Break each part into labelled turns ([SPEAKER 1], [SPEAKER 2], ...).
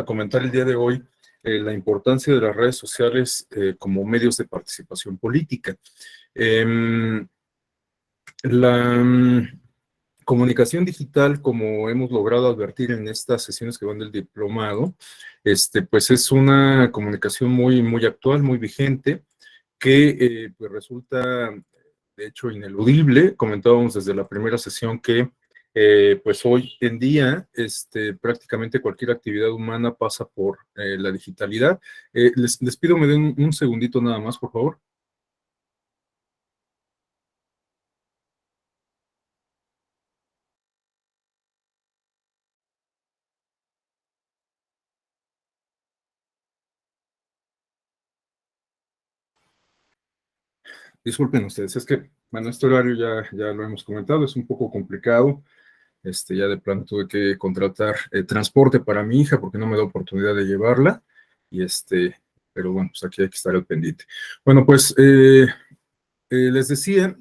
[SPEAKER 1] comentar el día de hoy la importancia de las redes sociales como medios de participación política. La comunicación digital, como hemos logrado advertir en estas sesiones que van del diplomado, pues es una comunicación muy actual, muy vigente, que pues resulta, de hecho, ineludible. Comentábamos desde la primera sesión que pues hoy en día prácticamente cualquier actividad humana pasa por la digitalidad. Les pido me den un segundito nada más, por favor. Disculpen ustedes, es que, bueno, este horario ya lo hemos comentado, es un poco complicado. Ya de plano tuve que contratar transporte para mi hija porque no me da oportunidad de llevarla. Y pero bueno, pues aquí hay que estar al pendiente. Bueno, pues les decía,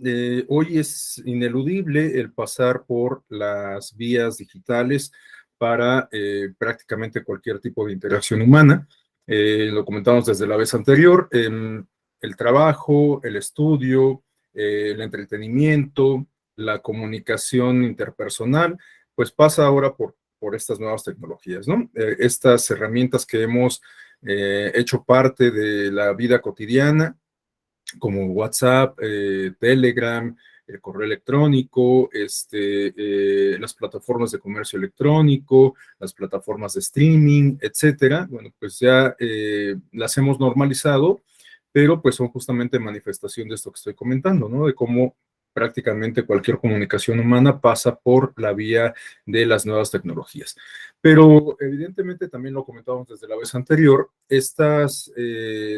[SPEAKER 1] hoy es ineludible el pasar por las vías digitales para prácticamente cualquier tipo de interacción humana. Lo comentamos desde la vez anterior, el trabajo, el estudio, el entretenimiento, la comunicación interpersonal, pues pasa ahora por estas nuevas tecnologías, ¿no? Estas herramientas que hemos hecho parte de la vida cotidiana, como WhatsApp, Telegram, el correo electrónico, las plataformas de comercio electrónico, las plataformas de streaming, etcétera. Bueno, pues ya las hemos normalizado, pero pues son justamente manifestación de esto que estoy comentando, ¿no? De cómo prácticamente cualquier comunicación humana pasa por la vía de las nuevas tecnologías. Pero evidentemente también lo comentábamos desde la vez anterior, estas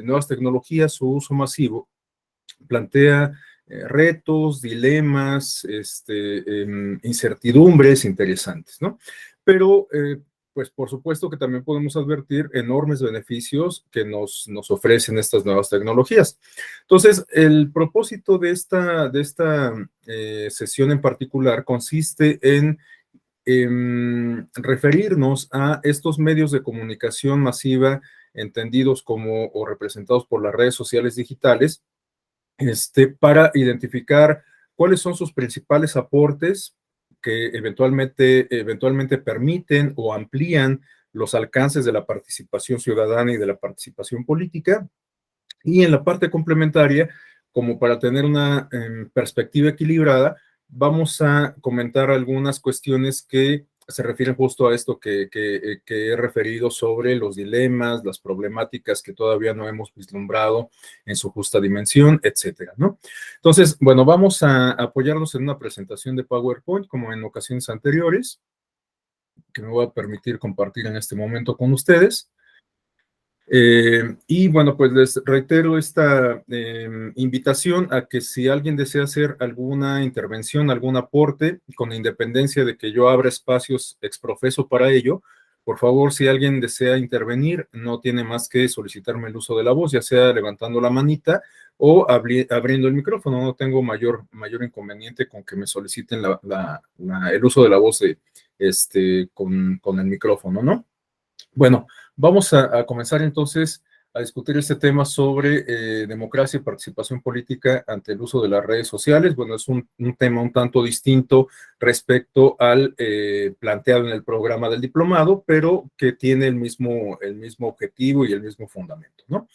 [SPEAKER 1] nuevas tecnologías, su uso masivo, plantea retos, dilemas, incertidumbres interesantes, ¿no? Pero, pues por supuesto que también podemos advertir enormes beneficios que nos ofrecen estas nuevas tecnologías. Entonces, el propósito de esta sesión en particular consiste en referirnos a estos medios de comunicación masiva entendidos como o representados por las redes sociales digitales, para identificar cuáles son sus principales aportes que eventualmente permiten o amplían los alcances de la participación ciudadana y de la participación política. Y en la parte complementaria, como para tener una perspectiva equilibrada, vamos a comentar algunas cuestiones que se refieren justo a esto que he referido sobre los dilemas, las problemáticas que todavía no hemos vislumbrado en su justa dimensión, etcétera, ¿no? Entonces, bueno, vamos a apoyarnos en una presentación de PowerPoint, como en ocasiones anteriores, que me voy a permitir compartir en este momento con ustedes. Y bueno, pues les reitero esta invitación a que si alguien desea hacer alguna intervención, algún aporte, con independencia de que yo abra espacios exprofeso para ello, por favor, si alguien desea intervenir, no tiene más que solicitarme el uso de la voz, ya sea levantando la manita o abriendo el micrófono. No tengo mayor inconveniente con que me soliciten el uso de la voz con el micrófono, ¿no? Bueno, vamos a comenzar entonces a discutir este tema sobre democracia y participación política ante el uso de las redes sociales. Bueno, es un tema un tanto distinto respecto al planteado en el programa del diplomado, pero que tiene el mismo objetivo y el mismo fundamento, ¿no?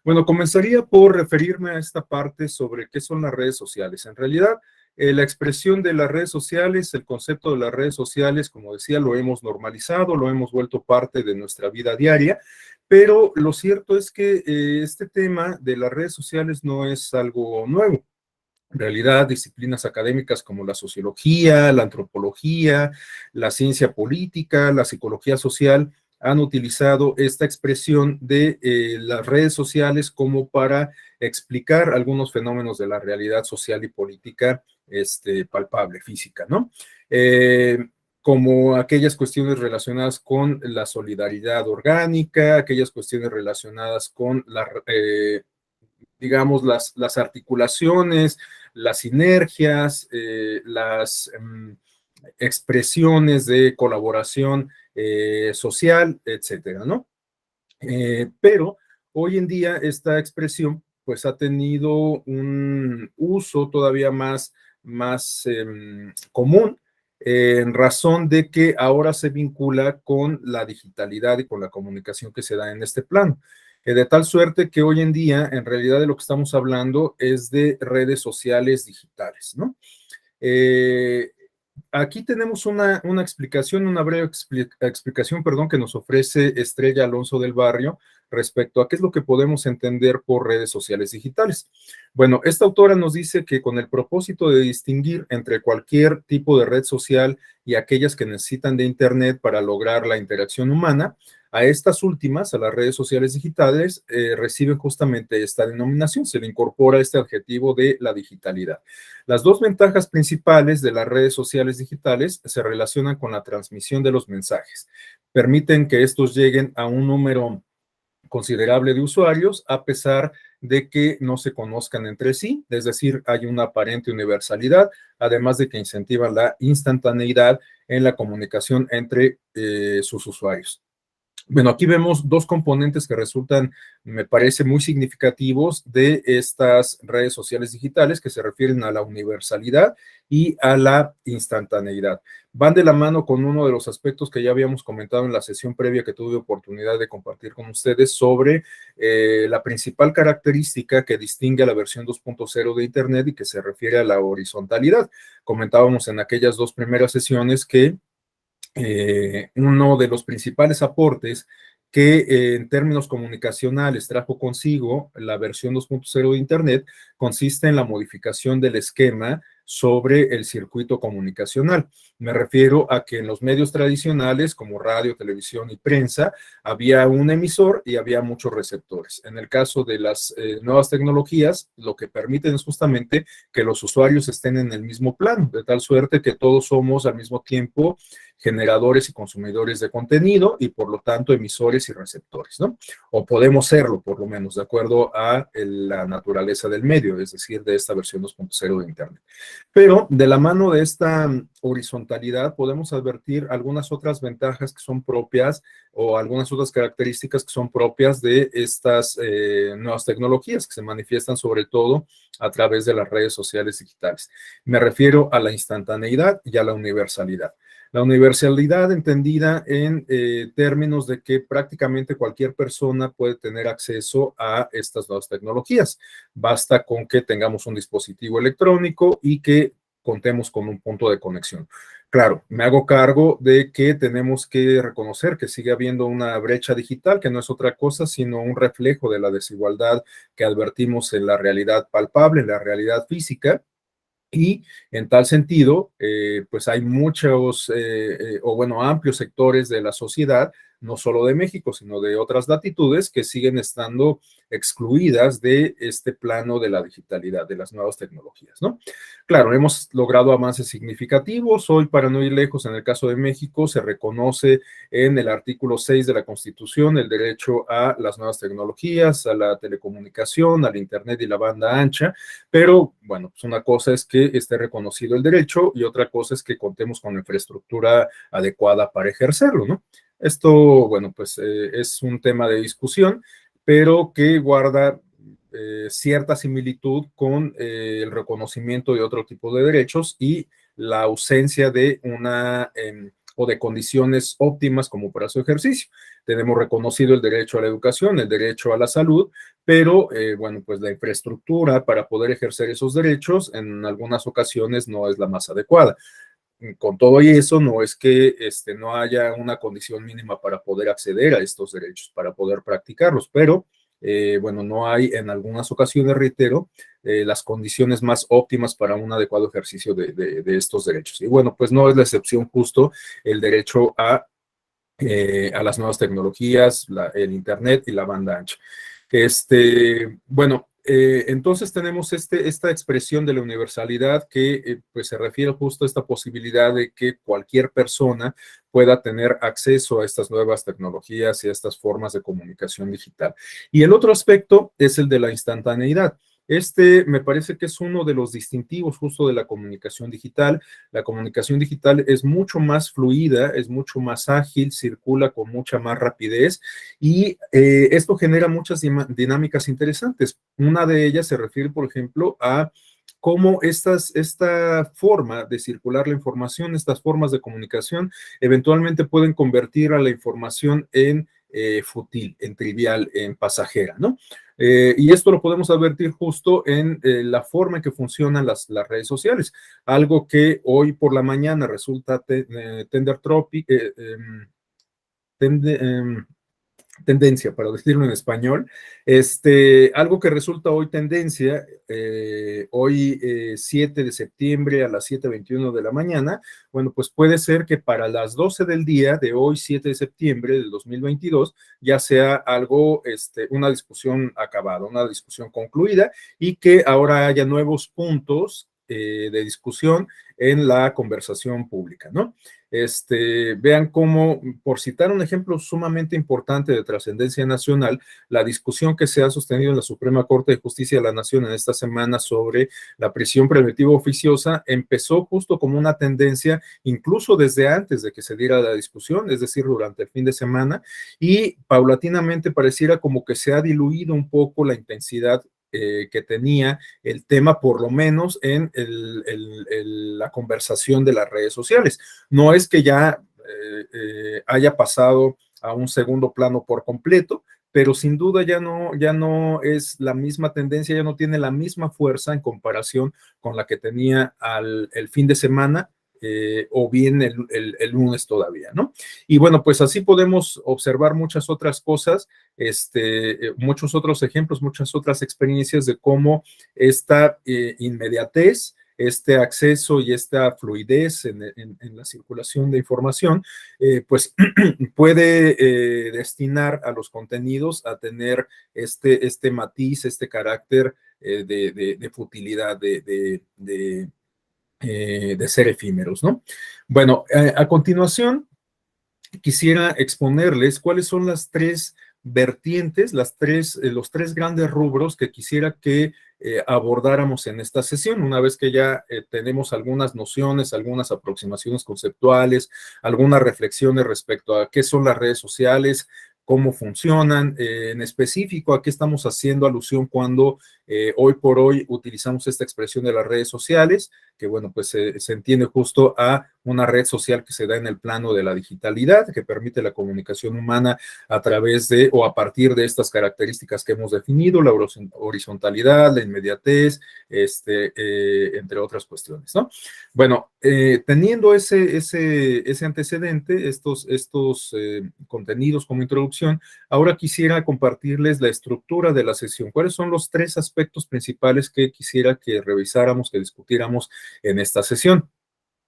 [SPEAKER 1] Bueno, comenzaría por referirme a esta parte sobre qué son las redes sociales. En realidad, la expresión de las redes sociales, el concepto de las redes sociales, como decía, lo hemos normalizado, lo hemos vuelto parte de nuestra vida diaria, pero lo cierto es que este tema de las redes sociales no es algo nuevo. En realidad, disciplinas académicas como la sociología, la antropología, la ciencia política, la psicología social han utilizado esta expresión de las redes sociales como para explicar algunos fenómenos de la realidad social y política palpable, física, ¿no? Como aquellas cuestiones relacionadas con la solidaridad orgánica, aquellas cuestiones relacionadas con digamos, las articulaciones, las sinergias, expresiones de colaboración social, etcétera, ¿no? Pero hoy en día esta expresión pues ha tenido un uso todavía más común en razón de que ahora se vincula con la digitalidad y con la comunicación que se da en este plano. De tal suerte que hoy en día, en realidad, de lo que estamos hablando es de redes sociales digitales, ¿no? Eh, Aquí tenemos una explicación, una breve explicación, perdón, que nos ofrece Estrella Alonso del Barrio respecto a qué es lo que podemos entender por redes sociales digitales. Bueno, esta autora nos dice que con el propósito de distinguir entre cualquier tipo de red social y aquellas que necesitan de Internet para lograr la interacción humana, a estas últimas, a las redes sociales digitales, reciben justamente esta denominación, se le incorpora este adjetivo de la digitalidad. Las dos ventajas principales de las redes sociales digitales se relacionan con la transmisión de los mensajes. Permiten que estos lleguen a un número considerable de usuarios a pesar de que no se conozcan entre sí, es decir, hay una aparente universalidad, además de que incentivan la instantaneidad en la comunicación entre sus usuarios. Bueno, aquí vemos dos componentes que resultan, me parece, muy significativos de estas redes sociales digitales que se refieren a la universalidad y a la instantaneidad. Van de la mano con uno de los aspectos que ya habíamos comentado en la sesión previa que tuve oportunidad de compartir con ustedes sobre la principal característica que distingue a la versión 2.0 de Internet y que se refiere a la horizontalidad. Comentábamos en aquellas dos primeras sesiones que uno de los principales aportes que en términos comunicacionales trajo consigo la versión 2.0 de Internet consiste en la modificación del esquema sobre el circuito comunicacional. Me refiero a que en los medios tradicionales como radio, televisión y prensa había un emisor y había muchos receptores. En el caso de las nuevas tecnologías, lo que permiten es justamente que los usuarios estén en el mismo plano, de tal suerte que todos somos al mismo tiempo generadores y consumidores de contenido y por lo tanto emisores y receptores, ¿no? O podemos serlo, por lo menos, de acuerdo a la naturaleza del medio, es decir, de esta versión 2.0 de Internet. Pero de la mano de esta horizontalidad podemos advertir algunas otras ventajas que son propias o algunas otras características que son propias de estas nuevas tecnologías que se manifiestan sobre todo a través de las redes sociales digitales. Me refiero a la instantaneidad y a la universalidad. La universalidad entendida en términos de que prácticamente cualquier persona puede tener acceso a estas nuevas tecnologías. Basta con que tengamos un dispositivo electrónico y que contemos con un punto de conexión. Claro, me hago cargo de que tenemos que reconocer que sigue habiendo una brecha digital, que no es otra cosa, sino un reflejo de la desigualdad que advertimos en la realidad palpable, en la realidad física. Y en tal sentido, pues hay muchos, o bueno, amplios sectores de la sociedad, no solo de México, sino de otras latitudes que siguen estando excluidas de este plano de la digitalidad, de las nuevas tecnologías, ¿no? Claro, hemos logrado avances significativos. Hoy, para no ir lejos, en el caso de México, se reconoce en el artículo 6 de la Constitución el derecho a las nuevas tecnologías, a la telecomunicación, al Internet y la banda ancha, pero bueno, pues una cosa es que esté reconocido el derecho y otra cosa es que contemos con la infraestructura adecuada para ejercerlo, ¿no? Esto, bueno, pues es un tema de discusión, pero que guarda cierta similitud con el reconocimiento de otro tipo de derechos y la ausencia de una o de condiciones óptimas como para su ejercicio. Tenemos reconocido el derecho a la educación, el derecho a la salud, pero bueno, pues la infraestructura para poder ejercer esos derechos en algunas ocasiones no es la más adecuada. Con todo y eso, no es que no haya una condición mínima para poder acceder a estos derechos, para poder practicarlos, pero bueno, no hay en algunas ocasiones, reitero, las condiciones más óptimas para un adecuado ejercicio de estos derechos. Y bueno, pues no es la excepción justo el derecho a las nuevas tecnologías, el Internet y la banda ancha. Bueno, entonces tenemos esta expresión de la universalidad que pues se refiere justo a esta posibilidad de que cualquier persona pueda tener acceso a estas nuevas tecnologías y a estas formas de comunicación digital. Y el otro aspecto es el de la instantaneidad. Este me parece que es uno de los distintivos justo de la comunicación digital. La comunicación digital es mucho más fluida, es mucho más ágil, circula con mucha más rapidez y esto genera muchas dinámicas interesantes. Una de ellas se refiere, por ejemplo, a cómo esta forma de circular la información, estas formas de comunicación, eventualmente pueden convertir a la información en fútil, en trivial, en pasajera, ¿no? Y esto lo podemos advertir justo en la forma en que funcionan las redes sociales. Algo que hoy por la mañana resulta tender tropic, tende, tendencia, para decirlo en español, algo que resulta hoy tendencia, hoy 7 de septiembre a las 7:21 de la mañana, bueno, pues puede ser que para las 12 del día de hoy, 7 de septiembre del 2022, ya sea algo, una discusión acabada, una discusión concluida y que ahora haya nuevos puntos de discusión en la conversación pública, ¿no? Vean cómo, por citar un ejemplo sumamente importante de trascendencia nacional, la discusión que se ha sostenido en la Suprema Corte de Justicia de la Nación en esta semana sobre la prisión preventiva oficiosa empezó justo como una tendencia, incluso desde antes de que se diera la discusión, es decir, durante el fin de semana, y paulatinamente pareciera como que se ha diluido un poco la intensidad que tenía el tema, por lo menos en la conversación de las redes sociales. No es que ya haya pasado a un segundo plano por completo, pero sin duda ya no es la misma tendencia, ya no tiene la misma fuerza en comparación con la que tenía el fin de semana o bien el lunes todavía, ¿no? Y bueno, pues así podemos observar muchas otras cosas, muchos otros ejemplos, muchas otras experiencias de cómo esta inmediatez, este acceso y esta fluidez en la circulación de información, pues puede destinar a los contenidos a tener este matiz, este carácter de futilidad, de ser efímeros, ¿no? Bueno, a continuación quisiera exponerles cuáles son las tres vertientes, los tres grandes rubros que quisiera que abordáramos en esta sesión, una vez que ya tenemos algunas nociones, algunas aproximaciones conceptuales, algunas reflexiones respecto a qué son las redes sociales, cómo funcionan, en específico a qué estamos haciendo alusión cuando hoy por hoy utilizamos esta expresión de las redes sociales, que bueno, pues se entiende justo a una red social que se da en el plano de la digitalidad, que permite la comunicación humana a través de o a partir de estas características que hemos definido, la horizontalidad, la inmediatez, entre otras cuestiones, ¿no? Bueno, teniendo ese antecedente, estos contenidos como introducción, ahora quisiera compartirles la estructura de la sesión. ¿Cuáles son los tres aspectos principales que quisiera que revisáramos, que discutiéramos en esta sesión?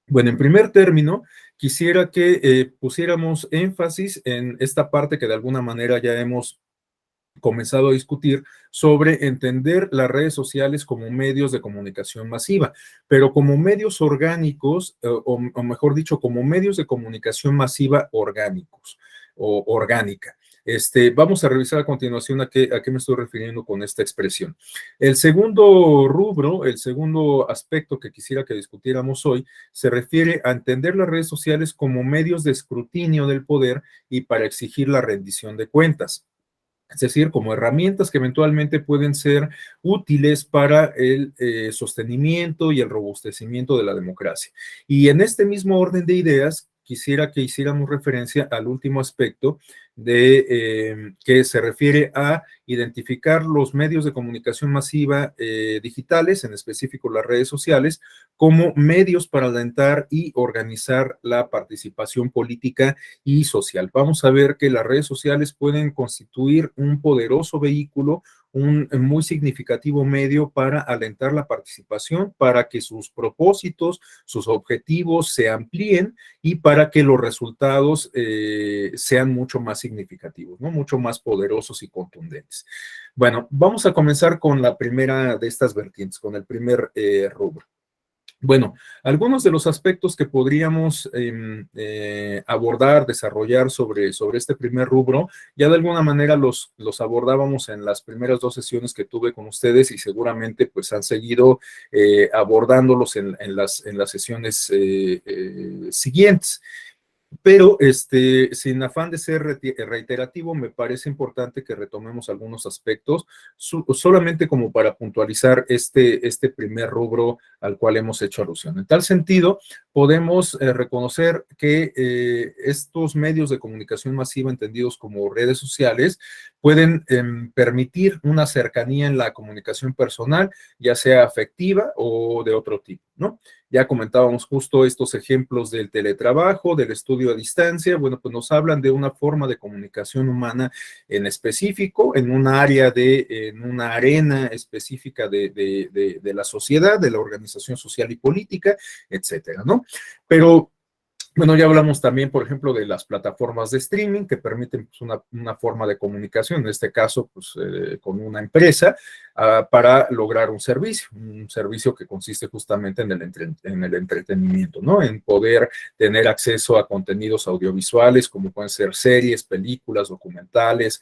[SPEAKER 1] Bueno, en primer término, quisiera que pusiéramos énfasis en esta parte que de alguna manera ya hemos comenzado a discutir sobre entender las redes sociales como medios de comunicación masiva, pero como medios orgánicos, o mejor dicho, como medios de comunicación masiva orgánicos o orgánica. Vamos a revisar a continuación a qué me estoy refiriendo con esta expresión. El segundo rubro, el segundo aspecto que quisiera que discutiéramos hoy, se refiere a entender las redes sociales como medios de escrutinio del poder y para exigir la rendición de cuentas. Es decir, como herramientas que eventualmente pueden ser útiles para el sostenimiento y el robustecimiento de la democracia. Y en este mismo orden de ideas, quisiera que hiciéramos referencia al último aspecto que se refiere a identificar los medios de comunicación masiva digitales, en específico las redes sociales, como medios para alentar y organizar la participación política y social. Vamos a ver que las redes sociales pueden constituir un poderoso vehículo, un muy significativo medio para alentar la participación, para que sus propósitos, sus objetivos se amplíen y para que los resultados sean mucho más significativos, ¿no? Mucho más poderosos y contundentes. Bueno, vamos a comenzar con la primera de estas vertientes, con el primer rubro. Bueno, algunos de los aspectos que podríamos abordar, desarrollar sobre este primer rubro, ya de alguna manera los abordábamos en las primeras dos sesiones que tuve con ustedes y seguramente pues han seguido abordándolos en las sesiones siguientes. Pero sin afán de ser reiterativo, me parece importante que retomemos algunos aspectos, solamente como para puntualizar este primer rubro al cual hemos hecho alusión. En tal sentido, podemos reconocer que estos medios de comunicación masiva, entendidos como redes sociales, pueden permitir una cercanía en la comunicación personal, ya sea afectiva o de otro tipo, ¿no? Ya comentábamos justo estos ejemplos del teletrabajo, del estudio a distancia. Bueno, pues nos hablan de una forma de comunicación humana en específico, en un área en una arena específica de la sociedad, de la organización social y política, etcétera, ¿no? Pero bueno, ya hablamos también, por ejemplo, de las plataformas de streaming que permiten pues, una forma de comunicación, en este caso, pues, con una empresa, para lograr un servicio que consiste justamente en el entretenimiento, ¿no? En poder tener acceso a contenidos audiovisuales, como pueden ser series, películas, documentales,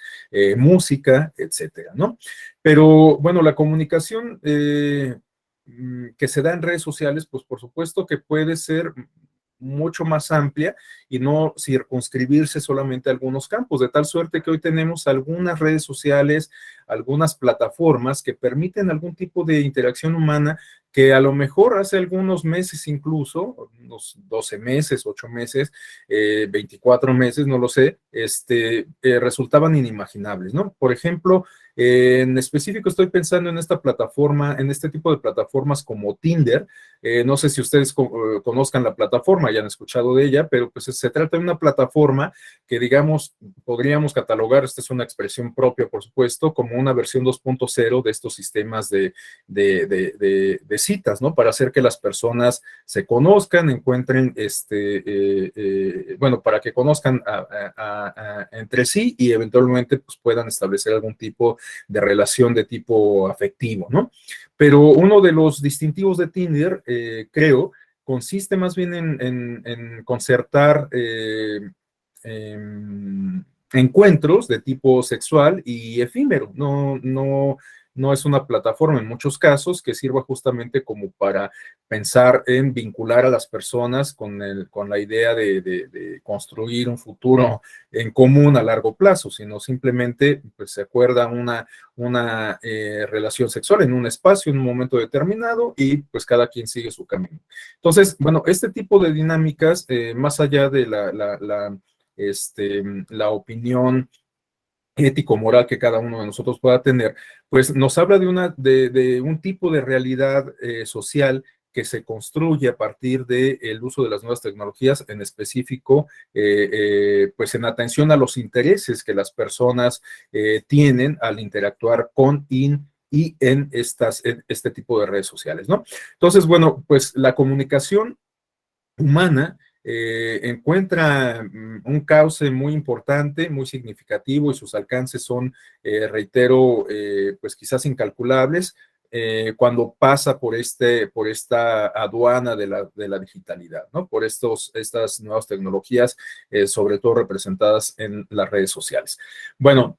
[SPEAKER 1] música, etcétera, ¿no? Pero, bueno, la comunicación que se da en redes sociales, pues por supuesto que puede ser mucho más amplia y no circunscribirse solamente a algunos campos, de tal suerte que hoy tenemos algunas redes sociales, algunas plataformas que permiten algún tipo de interacción humana que a lo mejor hace algunos meses incluso, unos 12 meses, 8 meses, 24 meses, no lo sé, resultaban inimaginables, ¿no? Por ejemplo, en específico estoy pensando en esta plataforma, en este tipo de plataformas como Tinder. No sé si ustedes conozcan la plataforma, ya han escuchado de ella, pero pues se trata de una plataforma que, digamos, podríamos catalogar, esta es una expresión propia, por supuesto, como una versión 2.0 de estos sistemas de citas, ¿no? Para hacer que las personas se conozcan, encuentren, bueno, para que conozcan entre sí y eventualmente pues, puedan establecer algún tipo de relación de tipo afectivo, ¿no? Pero uno de los distintivos de Tinder, creo, consiste más bien en concertar encuentros de tipo sexual y efímero. No es una plataforma en muchos casos que sirva justamente como para pensar en vincular a las personas con la idea de construir un futuro en común a largo plazo, sino simplemente pues, se acuerda una relación sexual en un espacio, en un momento determinado, y pues cada quien sigue su camino. Entonces, bueno, este tipo de dinámicas, más allá de la opinión ético-moral que cada uno de nosotros pueda tener, pues nos habla de un tipo de realidad social que se construye a partir del uso de las nuevas tecnologías, en específico, pues en atención a los intereses que las personas tienen al interactuar con y en este tipo de redes sociales, ¿no? Entonces, bueno, pues la comunicación humana encuentra un cauce muy importante, muy significativo y sus alcances son, reitero, pues quizás incalculables cuando pasa por esta aduana de la digitalidad, ¿no? Por estas nuevas tecnologías, sobre todo representadas en las redes sociales. Bueno,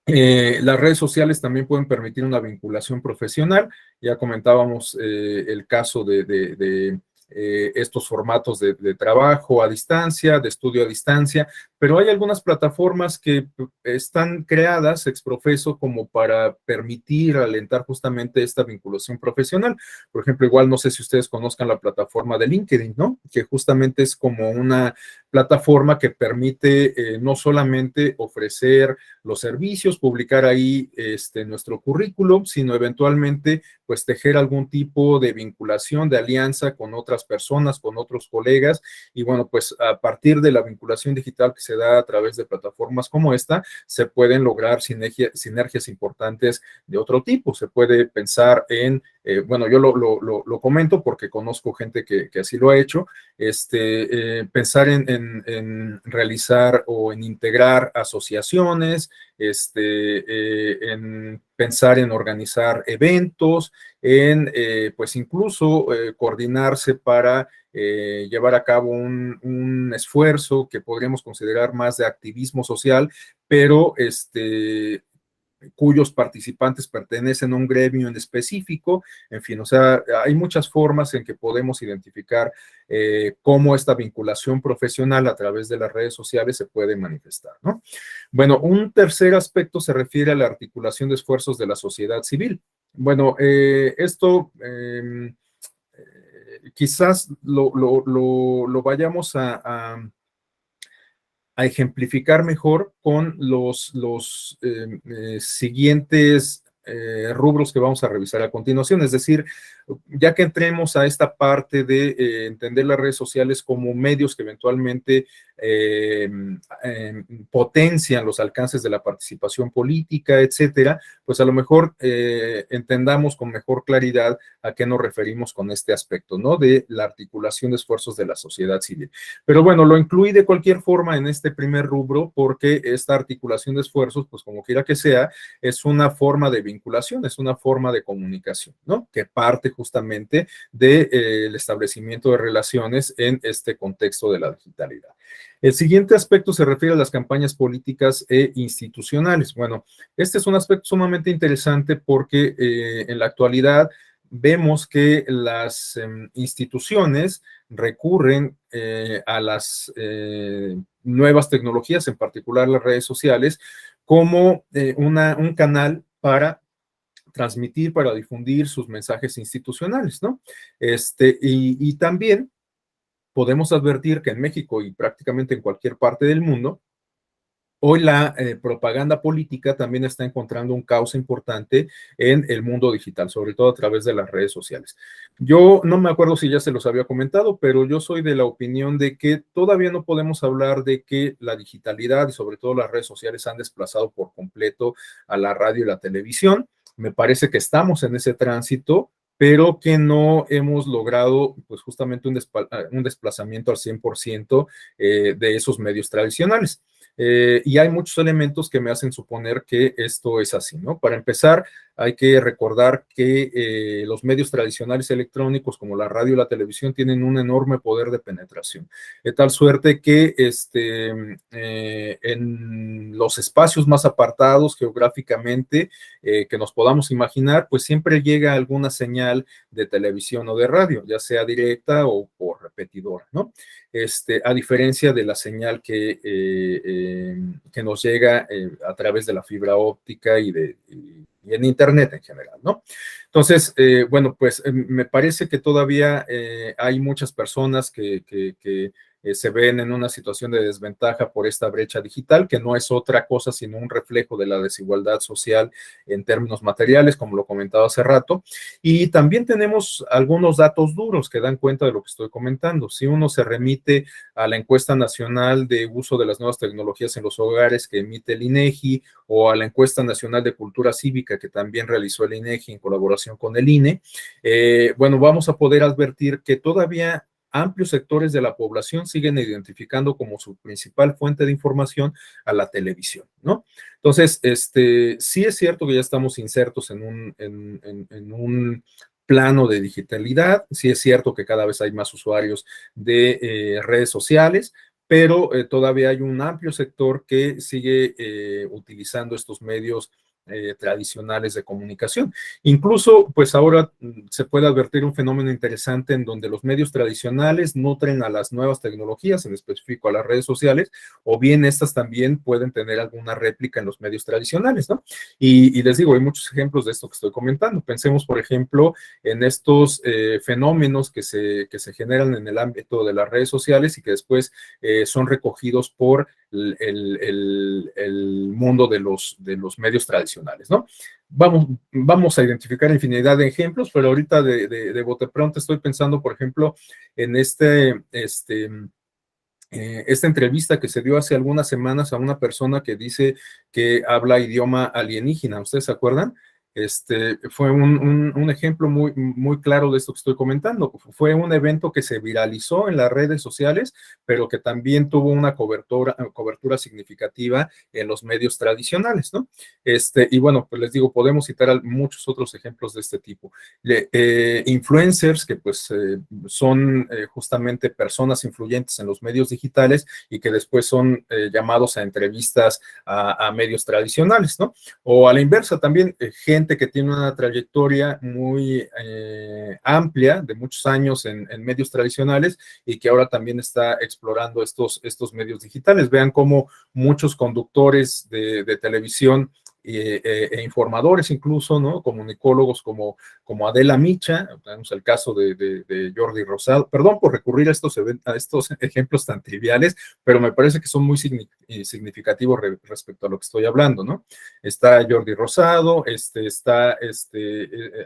[SPEAKER 1] las redes sociales también pueden permitir una vinculación profesional. Ya comentábamos el caso de estos formatos de trabajo a distancia, de estudio a distancia, pero hay algunas plataformas que están creadas ex profeso como para permitir, alentar justamente esta vinculación profesional. Por ejemplo, igual no sé si ustedes conozcan la plataforma de LinkedIn, ¿no? Que justamente es como una plataforma que permite no solamente ofrecer los servicios, publicar ahí nuestro currículum, sino eventualmente pues tejer algún tipo de vinculación, de alianza con otras personas, con otros colegas, y bueno, pues a partir de la vinculación digital que se da a través de plataformas como esta, se pueden lograr sinergias importantes de otro tipo. Se puede pensar en, bueno, yo lo comento porque conozco gente que así lo ha hecho, pensar en realizar o en integrar asociaciones, en pensar en organizar eventos, en pues incluso coordinarse para llevar a cabo un esfuerzo que podríamos considerar más de activismo social, pero cuyos participantes pertenecen a un gremio en específico. En fin, o sea, hay muchas formas en que podemos identificar cómo esta vinculación profesional a través de las redes sociales se puede manifestar, ¿no? Bueno, un tercer aspecto se refiere a la articulación de esfuerzos de la sociedad civil. Bueno, esto quizás lo vayamos a ejemplificar mejor con los siguientes rubros que vamos a revisar a continuación. Es decir, ya que entremos a esta parte de entender las redes sociales como medios que eventualmente potencian los alcances de la participación política, etcétera, pues a lo mejor entendamos con mejor claridad a qué nos referimos con este aspecto, ¿no? De la articulación de esfuerzos de la sociedad civil. Pero bueno, lo incluí de cualquier forma en este primer rubro porque esta articulación de esfuerzos, pues como quiera que sea, es una forma de vinculación, es una forma de comunicación, ¿no? Que parte justamente del establecimiento de relaciones en este contexto de la digitalidad. El siguiente aspecto se refiere a las campañas políticas e institucionales. Bueno, este es un aspecto sumamente interesante porque en la actualidad vemos que las instituciones recurren a las nuevas tecnologías, en particular las redes sociales, como un canal para transmitir, para difundir sus mensajes institucionales, ¿no? Y también podemos advertir que en México y prácticamente en cualquier parte del mundo, hoy la propaganda política también está encontrando un cauce importante en el mundo digital, sobre todo a través de las redes sociales. Yo no me acuerdo si ya se los había comentado, pero yo soy de la opinión de que todavía no podemos hablar de que la digitalidad y sobre todo las redes sociales han desplazado por completo a la radio y la televisión. Me parece que estamos en ese tránsito, pero que no hemos logrado pues justamente un desplazamiento al 100% de esos medios tradicionales. Y hay muchos elementos que me hacen suponer que esto es así, ¿no? Para empezar, hay que recordar que los medios tradicionales electrónicos como la radio y la televisión tienen un enorme poder de penetración, de tal suerte que en los espacios más apartados geográficamente que nos podamos imaginar, pues siempre llega alguna señal de televisión o de radio, ya sea directa o por repetidora, ¿no? A diferencia de la señal que nos llega a través de la fibra óptica y en Internet en general, ¿no? Entonces, bueno, pues me parece que todavía hay muchas personas que se ven en una situación de desventaja por esta brecha digital, que no es otra cosa sino un reflejo de la desigualdad social en términos materiales, como lo comentaba hace rato. Y también tenemos algunos datos duros que dan cuenta de lo que estoy comentando. Si uno se remite a la encuesta nacional de uso de las nuevas tecnologías en los hogares que emite el INEGI o a la encuesta nacional de cultura cívica que también realizó el INEGI en colaboración con el INE, bueno, vamos a poder advertir que todavía amplios sectores de la población siguen identificando como su principal fuente de información a la televisión, ¿no? Entonces, sí es cierto que ya estamos insertos en un plano de digitalidad, sí es cierto que cada vez hay más usuarios de redes sociales, pero todavía hay un amplio sector que sigue utilizando estos medios tradicionales de comunicación. Incluso, pues ahora se puede advertir un fenómeno interesante en donde los medios tradicionales nutren a las nuevas tecnologías, en específico a las redes sociales, o bien estas también pueden tener alguna réplica en los medios tradicionales, ¿no? Y les digo, hay muchos ejemplos de esto que estoy comentando. Pensemos, por ejemplo, en estos fenómenos que se generan en el ámbito de las redes sociales y que después son recogidos por el mundo de los medios tradicionales, ¿no? Vamos a identificar infinidad de ejemplos, pero ahorita de bote pronto estoy pensando, por ejemplo, en esta entrevista que se dio hace algunas semanas a una persona que dice que habla idioma alienígena. ¿Ustedes se acuerdan? Fue un ejemplo muy claro de esto que estoy comentando. Fue un evento que se viralizó en las redes sociales, pero que también tuvo una cobertura significativa en los medios tradicionales, ¿no? Y bueno, pues les digo, podemos citar muchos otros ejemplos de este tipo. Influencers que pues son justamente personas influyentes en los medios digitales y que después son llamados a entrevistas a medios tradicionales, ¿no? O a la inversa también, gente que tiene una trayectoria muy amplia, de muchos años en medios tradicionales y que ahora también está explorando estos medios digitales. Vean cómo muchos conductores de televisión informadores incluso, ¿no? Comunicólogos como Adela Micha, tenemos el caso de Jordi Rosado, perdón por recurrir a estos ejemplos tan triviales, pero me parece que son muy significativos respecto a lo que estoy hablando, ¿no? Está Jordi Rosado, está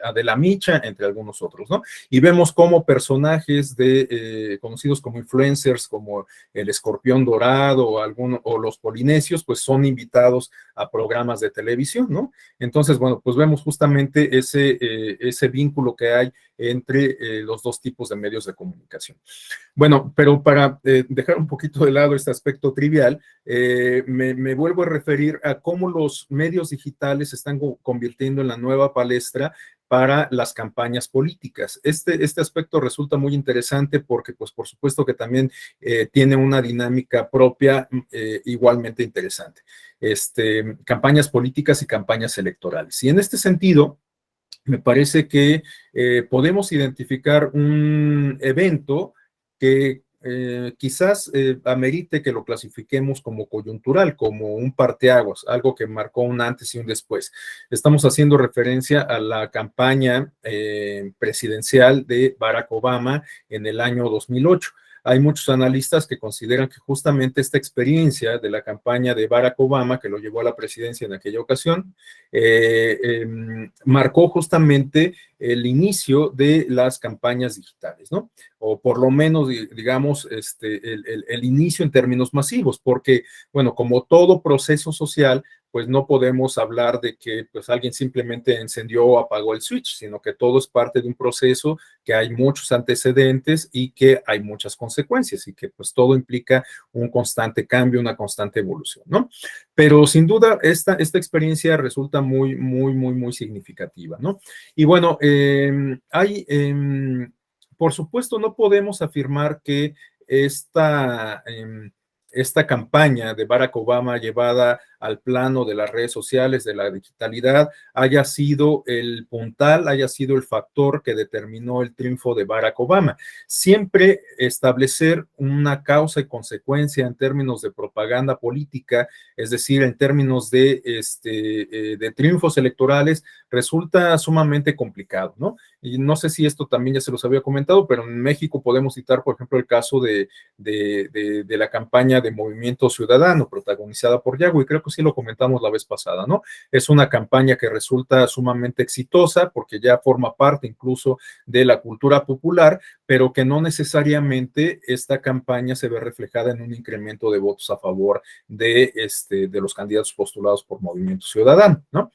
[SPEAKER 1] Adela Micha, entre algunos otros, ¿no? Y vemos cómo personajes conocidos como influencers, como el Escorpión Dorado o los Polinesios, pues son invitados a programas de televisión, ¿no? Entonces, bueno, pues vemos justamente ese vínculo que hay entre los dos tipos de medios de comunicación. Bueno, pero para dejar un poquito de lado este aspecto trivial, me vuelvo a referir a cómo los medios digitales se están convirtiendo en la nueva palestra para las campañas políticas. Este aspecto resulta muy interesante porque, pues, por supuesto que también tiene una dinámica propia igualmente interesante. Campañas políticas y campañas electorales. Y en este sentido, me parece que podemos identificar un evento que quizás amerite que lo clasifiquemos como coyuntural, como un parteaguas, algo que marcó un antes y un después. Estamos haciendo referencia a la campaña presidencial de Barack Obama en el año 2008. Hay muchos analistas que consideran que justamente esta experiencia de la campaña de Barack Obama, que lo llevó a la presidencia en aquella ocasión, marcó justamente el inicio de las campañas digitales, ¿no? O por lo menos, digamos, el inicio en términos masivos, porque, bueno, como todo proceso social, pues no podemos hablar de que pues alguien simplemente encendió o apagó el switch, sino que todo es parte de un proceso, que hay muchos antecedentes y que hay muchas consecuencias y que pues todo implica un constante cambio, una constante evolución, ¿no? Pero sin duda esta experiencia resulta muy significativa, ¿no? Y bueno, por supuesto, no podemos afirmar que esta, esta campaña de Barack Obama llevada al plano de las redes sociales, de la digitalidad, haya sido el puntal, haya sido el factor que determinó el triunfo de Barack Obama. Siempre establecer una causa y consecuencia en términos de propaganda política, es decir, en términos de triunfos electorales, resulta sumamente complicado, ¿no? Y no sé si esto también ya se los había comentado, pero en México podemos citar, por ejemplo, el caso de la campaña de Movimiento Ciudadano, protagonizada por Yago, y creo que sí lo comentamos la vez pasada, ¿no? Es una campaña que resulta sumamente exitosa porque ya forma parte incluso de la cultura popular, pero que no necesariamente esta campaña se ve reflejada en un incremento de votos a favor de los candidatos postulados por Movimiento Ciudadano, ¿no?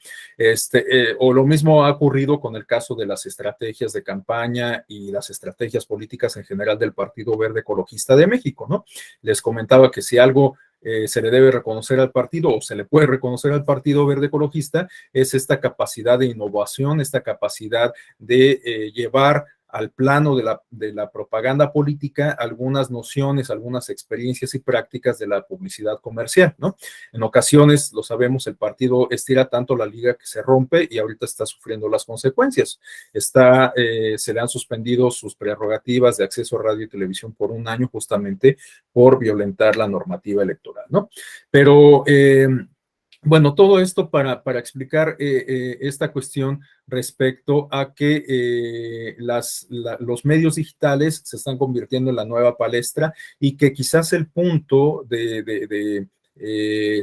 [SPEAKER 1] O lo mismo ha ocurrido con el caso de las estrategias de campaña y las estrategias políticas en general del Partido Verde Ecologista de México, ¿no? Les comentaba que si algo se le debe reconocer al partido o se le puede reconocer al Partido Verde Ecologista es esta capacidad de innovación, esta capacidad de llevar al plano de la propaganda política algunas nociones, algunas experiencias y prácticas de la publicidad comercial, ¿no? En ocasiones, lo sabemos, el partido estira tanto la liga que se rompe y ahorita está sufriendo las consecuencias. Se le han suspendido sus prerrogativas de acceso a radio y televisión por un año justamente por violentar la normativa electoral, ¿no? Pero bueno, todo esto para explicar esta cuestión respecto a que los medios digitales se están convirtiendo en la nueva palestra y que quizás el punto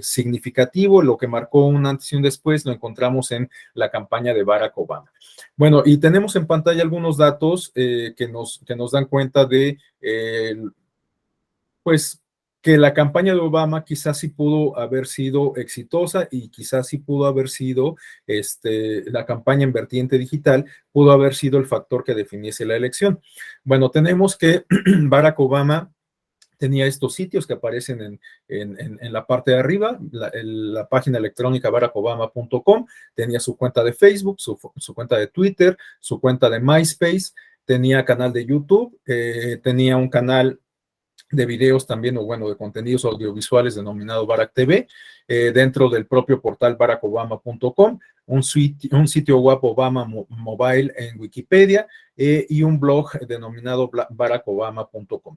[SPEAKER 1] significativo, lo que marcó un antes y un después, lo encontramos en la campaña de Barack Obama. Bueno, y tenemos en pantalla algunos datos que nos dan cuenta de, pues, que la campaña de Obama quizás sí pudo haber sido exitosa y quizás sí pudo haber sido la campaña en vertiente digital, pudo haber sido el factor que definiese la elección. Bueno, tenemos que Barack Obama tenía estos sitios que aparecen en la parte de arriba, la página electrónica barackobama.com, tenía su cuenta de Facebook, su cuenta de Twitter, su cuenta de MySpace, tenía canal de YouTube, tenía un canal de videos también, o bueno, de contenidos audiovisuales denominado Barack TV, dentro del propio portal barackobama.com, un sitio web Obama Mobile en Wikipedia, y un blog denominado barackobama.com.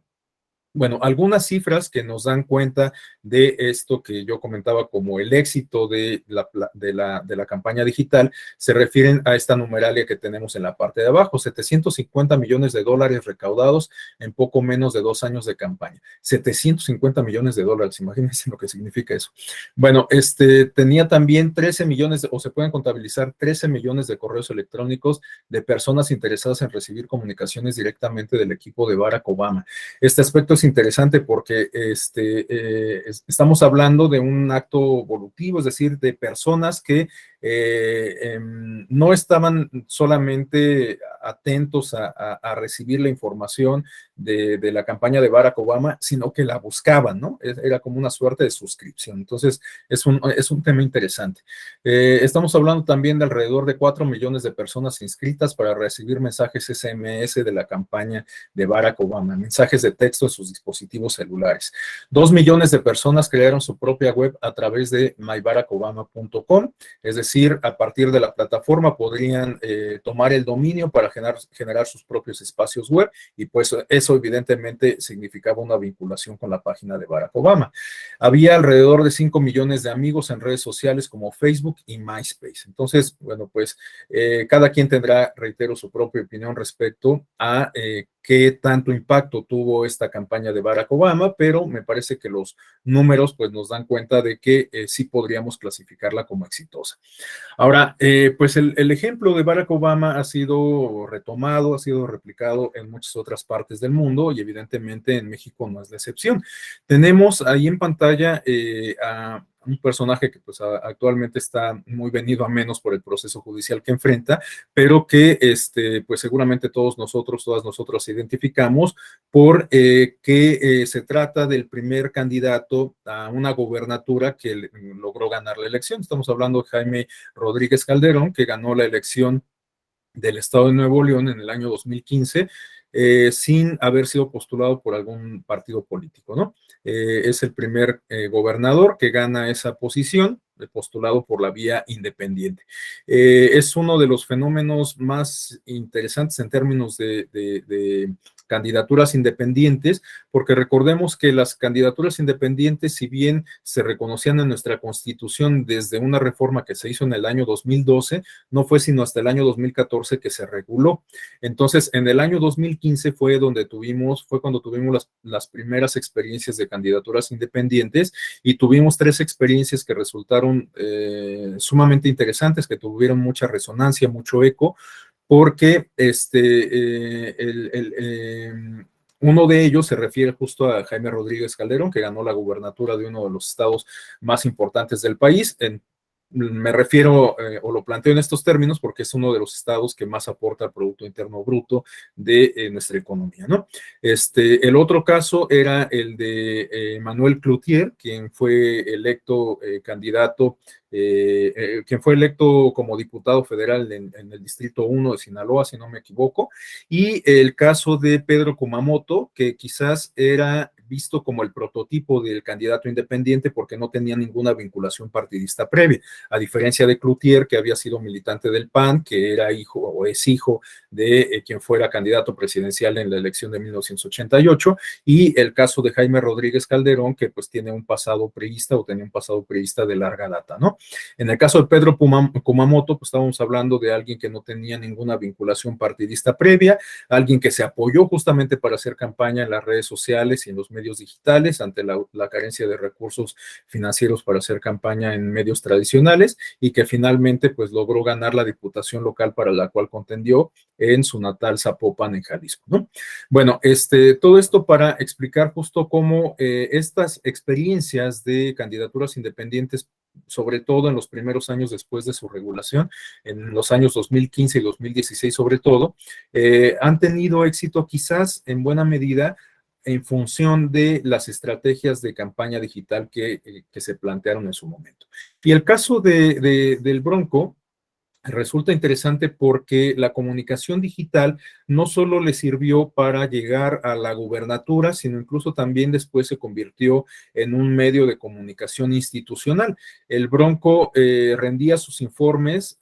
[SPEAKER 1] Bueno, algunas cifras que nos dan cuenta de esto que yo comentaba como el éxito de la campaña digital se refieren a esta numeralia que tenemos en la parte de abajo, 750 millones de dólares recaudados en poco menos de 2 años de campaña. 750 millones de dólares, imagínense lo que significa eso. Bueno, tenía también 13 millones, o se pueden contabilizar 13 millones de correos electrónicos de personas interesadas en recibir comunicaciones directamente del equipo de Barack Obama. Este aspecto es interesante porque estamos hablando de un acto volutivo, es decir, de personas que no estaban solamente atentos a recibir la información de la campaña de Barack Obama, sino que la buscaban, ¿no? Era como una suerte de suscripción. Entonces, es un tema interesante. Estamos hablando también de alrededor de 4 millones de personas inscritas para recibir mensajes SMS de la campaña de Barack Obama, mensajes de texto en sus dispositivos celulares. 2 millones de personas crearon su propia web a través de myBarackObama.com, es decir, a partir de la plataforma podrían tomar el dominio para generar sus propios espacios web, y pues eso evidentemente significaba una vinculación con la página de Barack Obama. Había alrededor de 5 millones de amigos en redes sociales como Facebook y MySpace. Entonces, bueno, pues cada quien tendrá, reitero, su propia opinión respecto a qué tanto impacto tuvo esta campaña de Barack Obama, pero me parece que los números pues nos dan cuenta de que sí podríamos clasificarla como exitosa. Ahora, pues el ejemplo de Barack Obama ha sido retomado, ha sido replicado en muchas otras partes del mundo y evidentemente en México no es la excepción. Tenemos ahí en pantalla a un personaje que pues actualmente está muy venido a menos por el proceso judicial que enfrenta, pero que pues seguramente todas nosotros identificamos por que se trata del primer candidato a una gobernatura que logró ganar la elección. Estamos hablando de Jaime Rodríguez Calderón, que ganó la elección del estado de Nuevo León en el año 2015, sin haber sido postulado por algún partido político, ¿no? Es el primer gobernador que gana esa posición, postulado por la vía independiente. Es uno de los fenómenos más interesantes en términos de candidaturas independientes, porque recordemos que las candidaturas independientes, si bien se reconocían en nuestra Constitución desde una reforma que se hizo en el año 2012, no fue sino hasta el año 2014 que se reguló. Entonces, en el año 2015 fue cuando tuvimos las primeras experiencias de candidaturas independientes, y tuvimos 3 experiencias que resultaron sumamente interesantes, que tuvieron mucha resonancia, mucho eco, porque uno de ellos se refiere justo a Jaime Rodríguez Calderón, que ganó la gubernatura de uno de los estados más importantes del país. Me refiero o lo planteo en estos términos porque es uno de los estados que más aporta al Producto Interno Bruto de nuestra economía, ¿no? El otro caso era el de Manuel Cloutier, quien fue electo candidato, quien fue electo como diputado federal en el Distrito 1 de Sinaloa, si no me equivoco, y el caso de Pedro Kumamoto, que quizás era visto como el prototipo del candidato independiente porque no tenía ninguna vinculación partidista previa, a diferencia de Cloutier, que había sido militante del PAN, que era hijo o es hijo de quien fuera candidato presidencial en la elección de 1988, y el caso de Jaime Rodríguez Calderón, que pues tiene un pasado priista o tenía un pasado priista de larga data, ¿no? En el caso de Pedro Kumamoto, pues estábamos hablando de alguien que no tenía ninguna vinculación partidista previa, alguien que se apoyó justamente para hacer campaña en las redes sociales y en los medios medios digitales ante la carencia de recursos financieros para hacer campaña en medios tradicionales y que finalmente pues logró ganar la diputación local para la cual contendió en su natal Zapopan, en Jalisco, ¿no? Bueno, todo esto para explicar justo cómo estas experiencias de candidaturas independientes, sobre todo en los primeros años después de su regulación, en los años 2015 y 2016 sobre todo, han tenido éxito quizás en buena medida en función de las estrategias de campaña digital que se plantearon en su momento. Y el caso del Bronco resulta interesante porque la comunicación digital no solo le sirvió para llegar a la gubernatura, sino incluso también después se convirtió en un medio de comunicación institucional. El Bronco rendía sus informes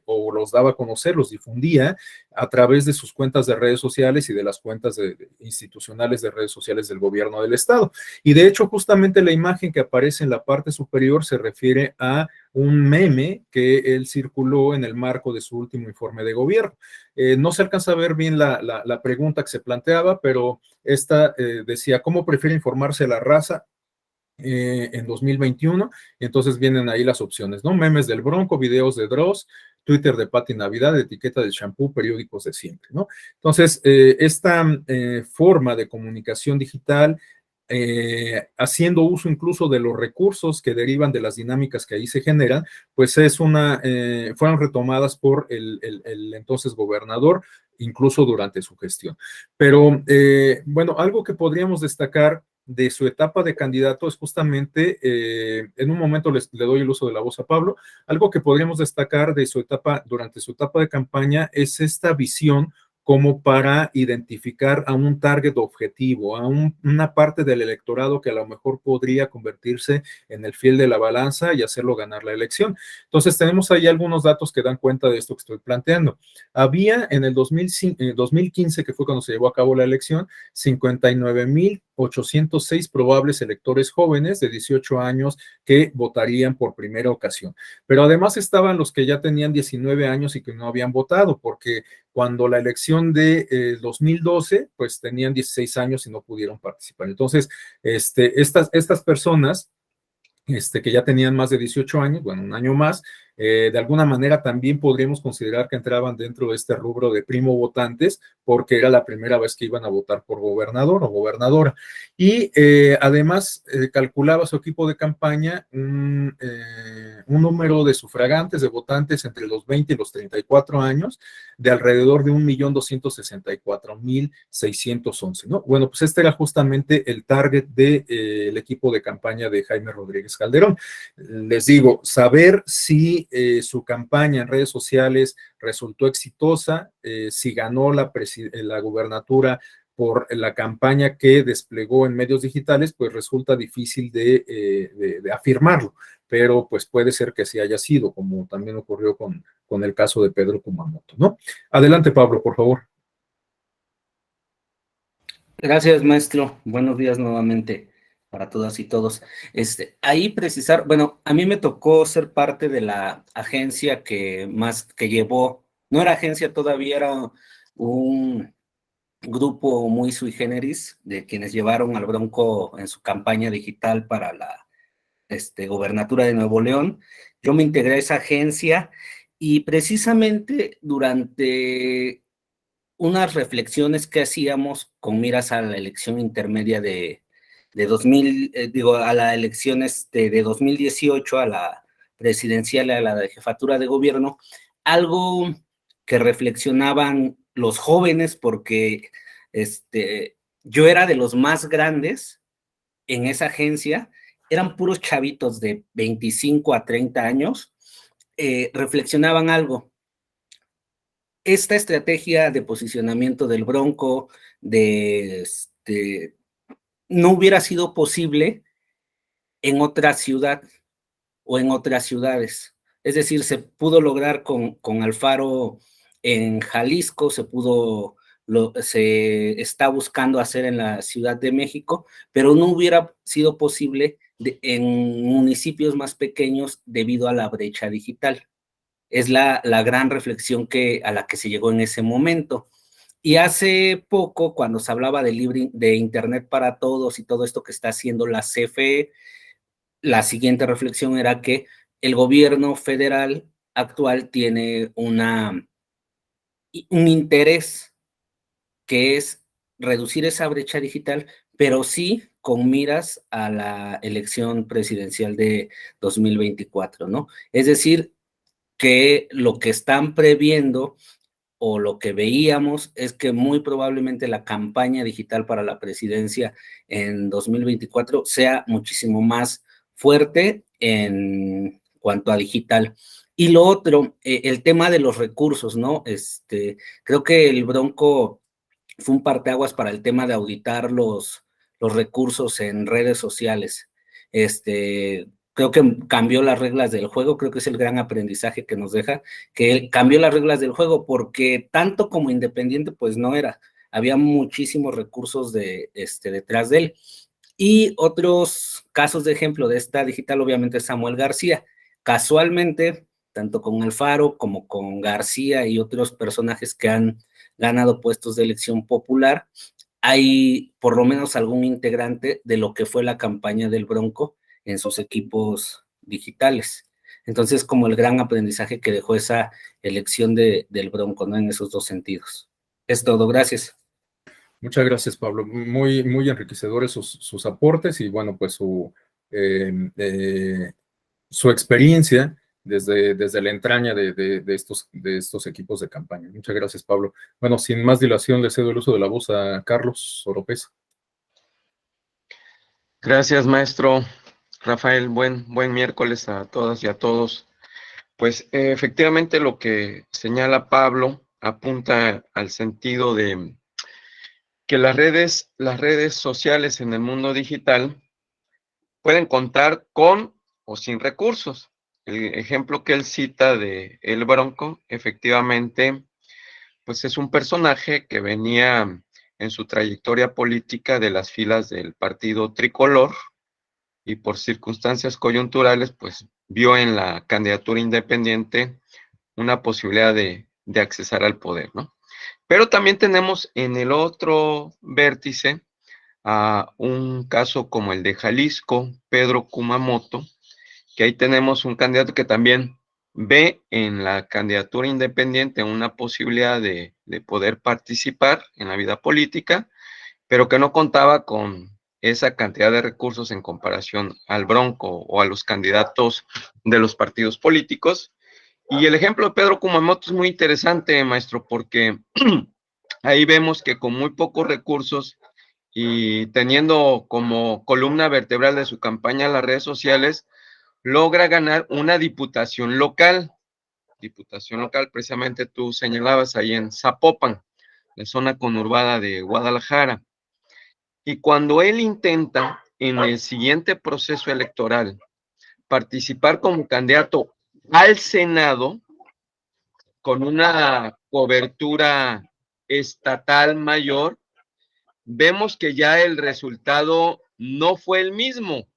[SPEAKER 1] o los daba a conocer, los difundía a través de sus cuentas de redes sociales y de las cuentas institucionales de redes sociales del gobierno del estado. Y de hecho, justamente la imagen que aparece en la parte superior se refiere a un meme que él circuló en el marco de su último informe de gobierno. No se alcanza a ver bien la pregunta que se planteaba, pero esta decía, ¿cómo prefiere informarse la raza en 2021? Entonces vienen ahí las opciones, ¿no? Memes del Bronco, videos de Dross, Twitter de Pati Navidad, etiqueta de shampoo, periódicos de siempre, ¿no? Entonces, esta forma de comunicación digital, haciendo uso incluso de los recursos que derivan de las dinámicas que ahí se generan, pues fueron retomadas por el entonces gobernador, incluso durante su gestión. Pero, bueno, algo que podríamos destacar de su etapa de candidato es justamente, en un momento le doy el uso de la voz a Pablo, algo que podríamos destacar de su etapa, durante su etapa de campaña, es esta visión como para identificar a un target objetivo, a una parte del electorado que a lo mejor podría convertirse en el fiel de la balanza y hacerlo ganar la elección. Entonces tenemos ahí algunos datos que dan cuenta de esto que estoy planteando. Había en el 2015, que fue cuando se llevó a cabo la elección, 59,806 probables electores jóvenes de 18 años que votarían por primera ocasión. Pero además estaban los que ya tenían 19 años y que no habían votado, porque cuando la elección de 2012, pues tenían 16 años y no pudieron participar. Entonces, estas personas que ya tenían más de 18 años, bueno, un año más, de alguna manera también podríamos considerar que entraban dentro de este rubro de primo votantes, porque era la primera vez que iban a votar por gobernador o gobernadora. Y además calculaba su equipo de campaña un número de sufragantes, de votantes entre los 20 y los 34 años, de alrededor de 1,264,611, ¿no? Bueno, pues este era justamente el target del equipo de campaña de Jaime Rodríguez Calderón. Les digo, saber si su campaña en redes sociales resultó exitosa, si ganó la gubernatura por la campaña que desplegó en medios digitales, pues resulta difícil de afirmarlo, pero pues puede ser que sí haya sido, como también ocurrió con el caso de Pedro Kumamoto, ¿no? Adelante, Pablo, por favor.
[SPEAKER 2] Gracias, maestro. Buenos días nuevamente para todas y todos. Ahí precisar, bueno, a mí me tocó ser parte de la agencia que llevó, no era agencia todavía, era un grupo muy sui generis de quienes llevaron al Bronco en su campaña digital para la gobernatura de Nuevo León. Yo me integré a esa agencia y precisamente durante unas reflexiones que hacíamos con miras a la elección intermedia de 2000, a la elección de 2018, a la presidencial, a la de jefatura de gobierno, algo que reflexionaban los jóvenes, porque yo era de los más grandes en esa agencia, eran puros chavitos de 25 a 30 años, reflexionaban algo. Esta estrategia de posicionamiento del Bronco, no hubiera sido posible en otra ciudad o en otras ciudades. Es decir, se pudo lograr con Alfaro en Jalisco, se está buscando hacer en la Ciudad de México, pero no hubiera sido posible en municipios más pequeños debido a la brecha digital. Es la gran reflexión a la que se llegó en ese momento. Y hace poco, cuando se hablaba de Internet para todos y todo esto que está haciendo la CFE, la siguiente reflexión era que el gobierno federal actual tiene un interés que es reducir esa brecha digital, pero sí con miras a la elección presidencial de 2024, ¿no? Es decir, que lo que están previendo o lo que veíamos es que muy probablemente la campaña digital para la presidencia en 2024 sea muchísimo más fuerte en cuanto a digital. Y lo otro, el tema de los recursos, ¿no? Creo que el Bronco fue un parteaguas para el tema de auditar los recursos en redes sociales. Creo que cambió las reglas del juego, creo que es el gran aprendizaje que nos deja, que él cambió las reglas del juego, porque tanto como independiente, pues no era. Había muchísimos recursos detrás de él. Y otros casos de ejemplo de esta digital, obviamente, Samuel García. Casualmente, tanto con Alfaro como con García y otros personajes que han ganado puestos de elección popular, hay por lo menos algún integrante de lo que fue la campaña del Bronco en sus equipos digitales. Entonces, como el gran aprendizaje que dejó esa elección del Bronco, ¿no? En esos dos sentidos. Es todo, gracias.
[SPEAKER 1] Muchas gracias, Pablo. Muy, muy enriquecedores sus aportes y bueno, pues eh, eh, su experiencia desde la entraña de estos equipos de campaña. Muchas gracias, Pablo. Bueno, sin más dilación, le cedo el uso de la voz a Carlos Oropesa.
[SPEAKER 3] Gracias, maestro Rafael. Buen miércoles a todas y a todos. Pues efectivamente lo que señala Pablo apunta al sentido de que las redes sociales en el mundo digital pueden contar con o sin recursos. El ejemplo que él cita de El Bronco, efectivamente, pues es un personaje que venía en su trayectoria política de las filas del partido tricolor y por circunstancias coyunturales, pues vio en la candidatura independiente una posibilidad de accesar al poder, ¿no? Pero también tenemos en el otro vértice a un caso como el de Jalisco, Pedro Kumamoto, que ahí tenemos un candidato que también ve en la candidatura independiente una posibilidad de poder participar en la vida política, pero que no contaba con esa cantidad de recursos en comparación al Bronco o a los candidatos de los partidos políticos. Y el ejemplo de Pedro Kumamoto es muy interesante, maestro, porque ahí vemos que con muy pocos recursos y teniendo como columna vertebral de su campaña las redes sociales, logra ganar una diputación local. Diputación local, precisamente tú señalabas ahí en Zapopan, la zona conurbada de Guadalajara. Y cuando él intenta en el siguiente proceso electoral participar como candidato al Senado con una cobertura estatal mayor, vemos que ya el resultado no fue el mismo.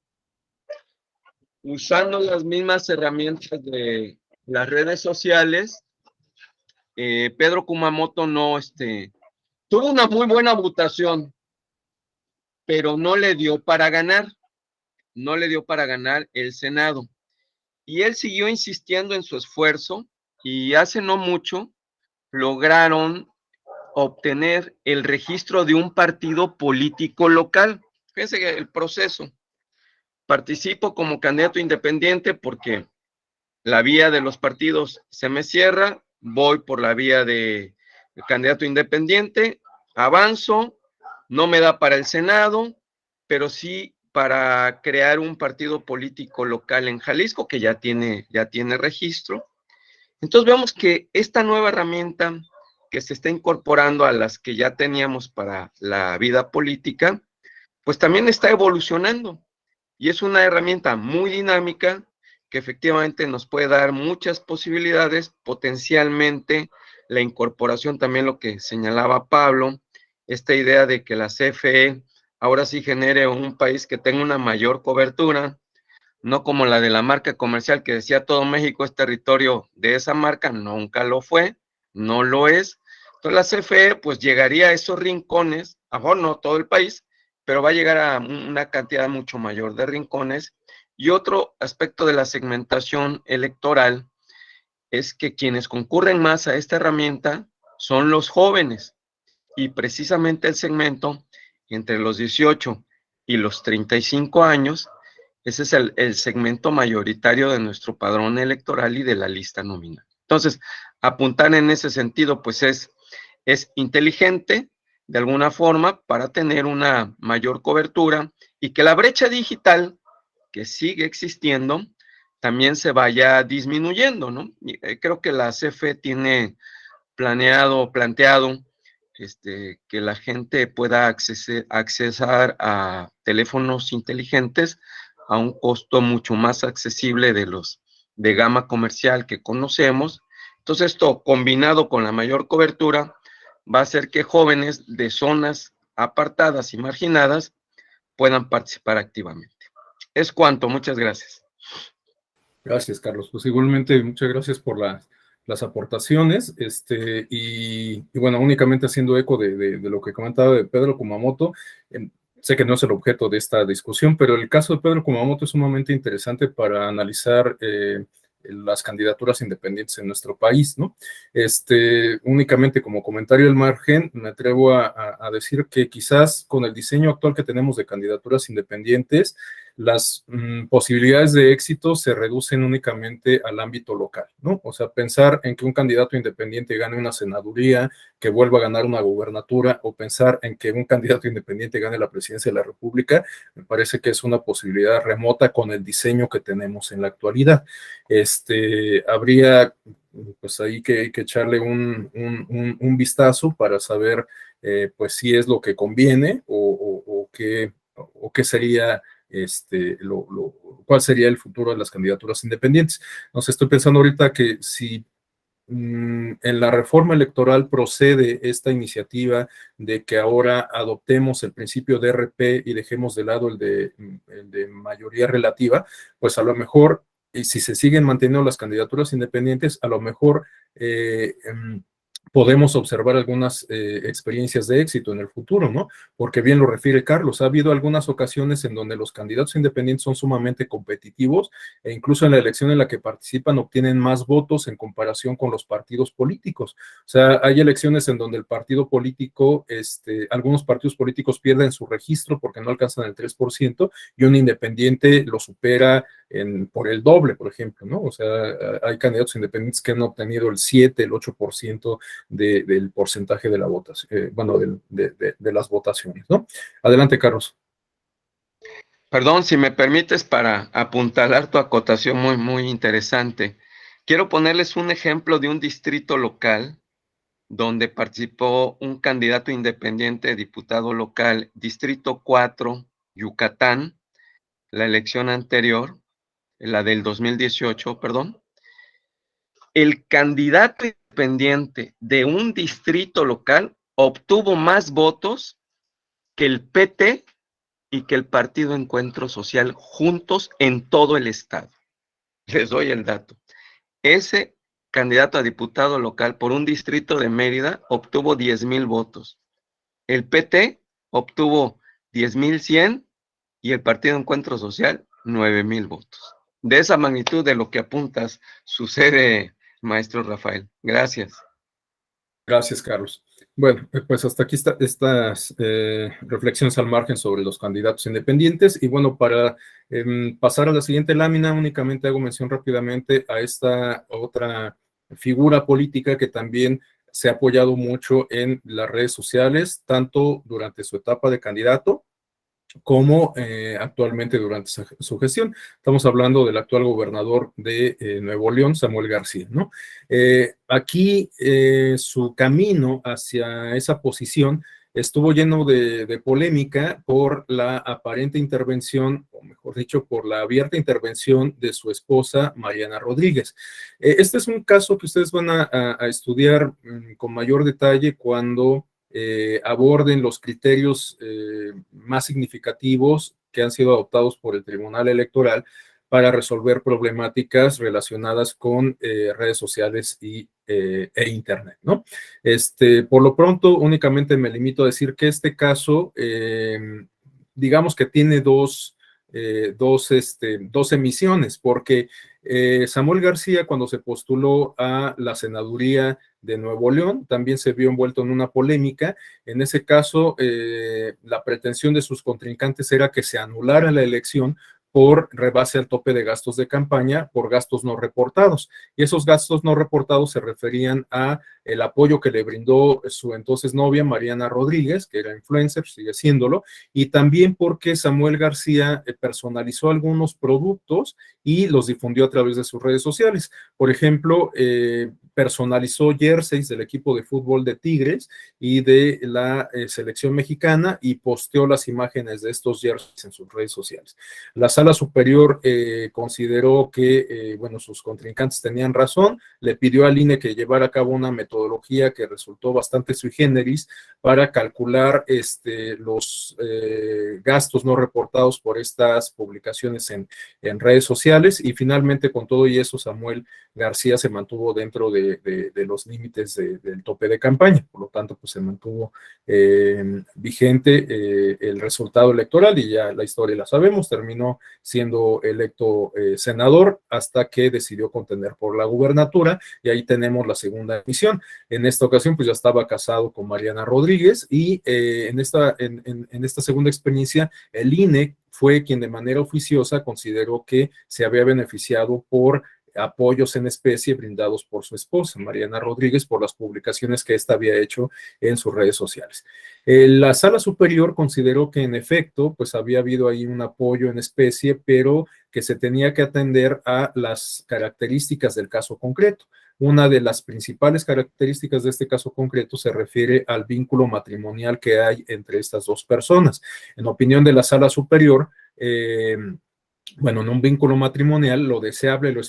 [SPEAKER 3] Usando las mismas herramientas de las redes sociales, Pedro Kumamoto no, tuvo una muy buena votación, pero no le dio para ganar. No le dio para ganar el Senado. Y él siguió insistiendo en su esfuerzo y hace no mucho lograron obtener el registro de un partido político local. Fíjense que el proceso. Participo como candidato independiente porque la vía de los partidos se me cierra, voy por la vía de candidato independiente, avanzo, no me da para el Senado, pero sí para crear un partido político local en Jalisco que ya tiene registro. Entonces vemos que esta nueva herramienta que se está incorporando a las que ya teníamos para la vida política, pues también está evolucionando y es una herramienta muy dinámica que efectivamente nos puede dar muchas posibilidades, potencialmente la incorporación también lo que señalaba Pablo, esta idea de que la CFE ahora sí genere un país que tenga una mayor cobertura, no como la de la marca comercial que decía todo México es territorio de esa marca, nunca lo fue, no lo es. Entonces la CFE pues llegaría a esos rincones, a lo mejor no todo el país, pero va a llegar a una cantidad mucho mayor de rincones. Y otro aspecto de la segmentación electoral es que quienes concurren más a esta herramienta son los jóvenes, y precisamente el segmento entre los 18 y los 35 años, ese es el segmento mayoritario de nuestro padrón electoral y de la lista nominal. Entonces, apuntar en ese sentido, pues es inteligente de alguna forma para tener una mayor cobertura y que la brecha digital que sigue existiendo también se vaya disminuyendo, ¿no? Creo que la CFE tiene planteado que la gente pueda accesar a teléfonos inteligentes a un costo mucho más accesible de los de gama comercial que conocemos. Entonces, esto combinado con la mayor cobertura va a hacer que jóvenes de zonas apartadas y marginadas puedan participar activamente. Es cuanto, muchas gracias.
[SPEAKER 1] Gracias, Carlos. Pues igualmente, muchas gracias por las aportaciones, y bueno, únicamente haciendo eco de lo que comentaba de Pedro Kumamoto. Sé que no es el objeto de esta discusión, pero el caso de Pedro Kumamoto es sumamente interesante para analizar las candidaturas independientes en nuestro país, ¿no? Únicamente como comentario al margen, me atrevo a decir que quizás con el diseño actual que tenemos de candidaturas independientes, las posibilidades de éxito se reducen únicamente al ámbito local, ¿no? O sea, pensar en que un candidato independiente gane una senaduría, que vuelva a ganar una gubernatura, o pensar en que un candidato independiente gane la presidencia de la República, me parece que es una posibilidad remota con el diseño que tenemos en la actualidad. Habría pues ahí que echarle un vistazo para saber pues si es lo que conviene o qué sería cuál sería el futuro de las candidaturas independientes. No sé, estoy pensando ahorita que si en la reforma electoral procede esta iniciativa de que ahora adoptemos el principio de RP y dejemos de lado el de mayoría relativa, pues a lo mejor, y si se siguen manteniendo las candidaturas independientes, a lo mejor podemos observar algunas experiencias de éxito en el futuro, ¿no? Porque bien lo refiere Carlos, ha habido algunas ocasiones en donde los candidatos independientes son sumamente competitivos e incluso en la elección en la que participan obtienen más votos en comparación con los partidos políticos. O sea, hay elecciones en donde el partido político, algunos partidos políticos pierden su registro porque no alcanzan el 3% y un independiente lo supera por el doble, por ejemplo, ¿no? O sea, hay candidatos independientes que han obtenido el 7, el 8% del porcentaje de la votación, bueno, de las votaciones, ¿no? Adelante, Carlos.
[SPEAKER 3] Perdón, si me permites, para apuntalar tu acotación muy, muy interesante. Quiero ponerles un ejemplo de un distrito local donde participó un candidato independiente, diputado local, Distrito 4, Yucatán, la elección anterior, la del 2018, perdón. El candidato independiente de un distrito local obtuvo más votos que el PT y que el Partido Encuentro Social juntos en todo el estado. Les doy el dato. Ese candidato a diputado local por un distrito de Mérida obtuvo 10,000 votos. El PT obtuvo 10,100 y el Partido Encuentro Social 9,000 votos. De esa magnitud de lo que apuntas sucede, maestro Rafael. Gracias.
[SPEAKER 1] Gracias, Carlos. Bueno, pues hasta aquí estas reflexiones al margen sobre los candidatos independientes. Y bueno, para pasar a la siguiente lámina, únicamente hago mención rápidamente a esta otra figura política que también se ha apoyado mucho en las redes sociales, tanto durante su etapa de candidato como actualmente durante su gestión. Estamos hablando del actual gobernador de Nuevo León, Samuel García, ¿no? Aquí su camino hacia esa posición estuvo lleno de polémica por la aparente intervención, o mejor dicho, por la abierta intervención de su esposa, Mariana Rodríguez. Este es un caso que ustedes van a estudiar con mayor detalle cuando aborden los criterios más significativos que han sido adoptados por el Tribunal Electoral para resolver problemáticas relacionadas con redes sociales y e Internet, ¿no? Por lo pronto, únicamente me limito a decir que este caso, digamos que tiene dos emisiones, porque Samuel García, cuando se postuló a la senaduría de Nuevo León, también se vio envuelto en una polémica. En ese caso, la pretensión de sus contrincantes era que se anulara la elección por rebase al tope de gastos de campaña por gastos no reportados. Y esos gastos no reportados se referían a el apoyo que le brindó su entonces novia, Mariana Rodríguez, que era influencer, sigue siéndolo, y también porque Samuel García personalizó algunos productos y los difundió a través de sus redes sociales. Por ejemplo, personalizó jerseys del equipo de fútbol de Tigres y de la selección mexicana y posteó las imágenes de estos jerseys en sus redes sociales. La sala superior consideró que, bueno, sus contrincantes tenían razón, le pidió al INE que llevara a cabo una metodología que resultó bastante sui generis para calcular los gastos no reportados por estas publicaciones en redes sociales, y finalmente con todo y eso Samuel García se mantuvo dentro de los límites del tope de campaña, por lo tanto pues se mantuvo vigente el resultado electoral, y ya la historia la sabemos, terminó siendo electo senador hasta que decidió contender por la gubernatura, y ahí tenemos la segunda emisión. En esta ocasión pues ya estaba casado con Mariana Rodríguez, y en esta segunda experiencia el INE fue quien de manera oficiosa consideró que se había beneficiado por apoyos en especie brindados por su esposa, Mariana Rodríguez, por las publicaciones que ésta había hecho en sus redes sociales. La sala superior consideró que en efecto, pues había habido ahí un apoyo en especie, pero que se tenía que atender a las características del caso concreto. Una de las principales características de este caso concreto se refiere al vínculo matrimonial que hay entre estas dos personas. En opinión de la sala superior, bueno, en un vínculo matrimonial, lo deseable, lo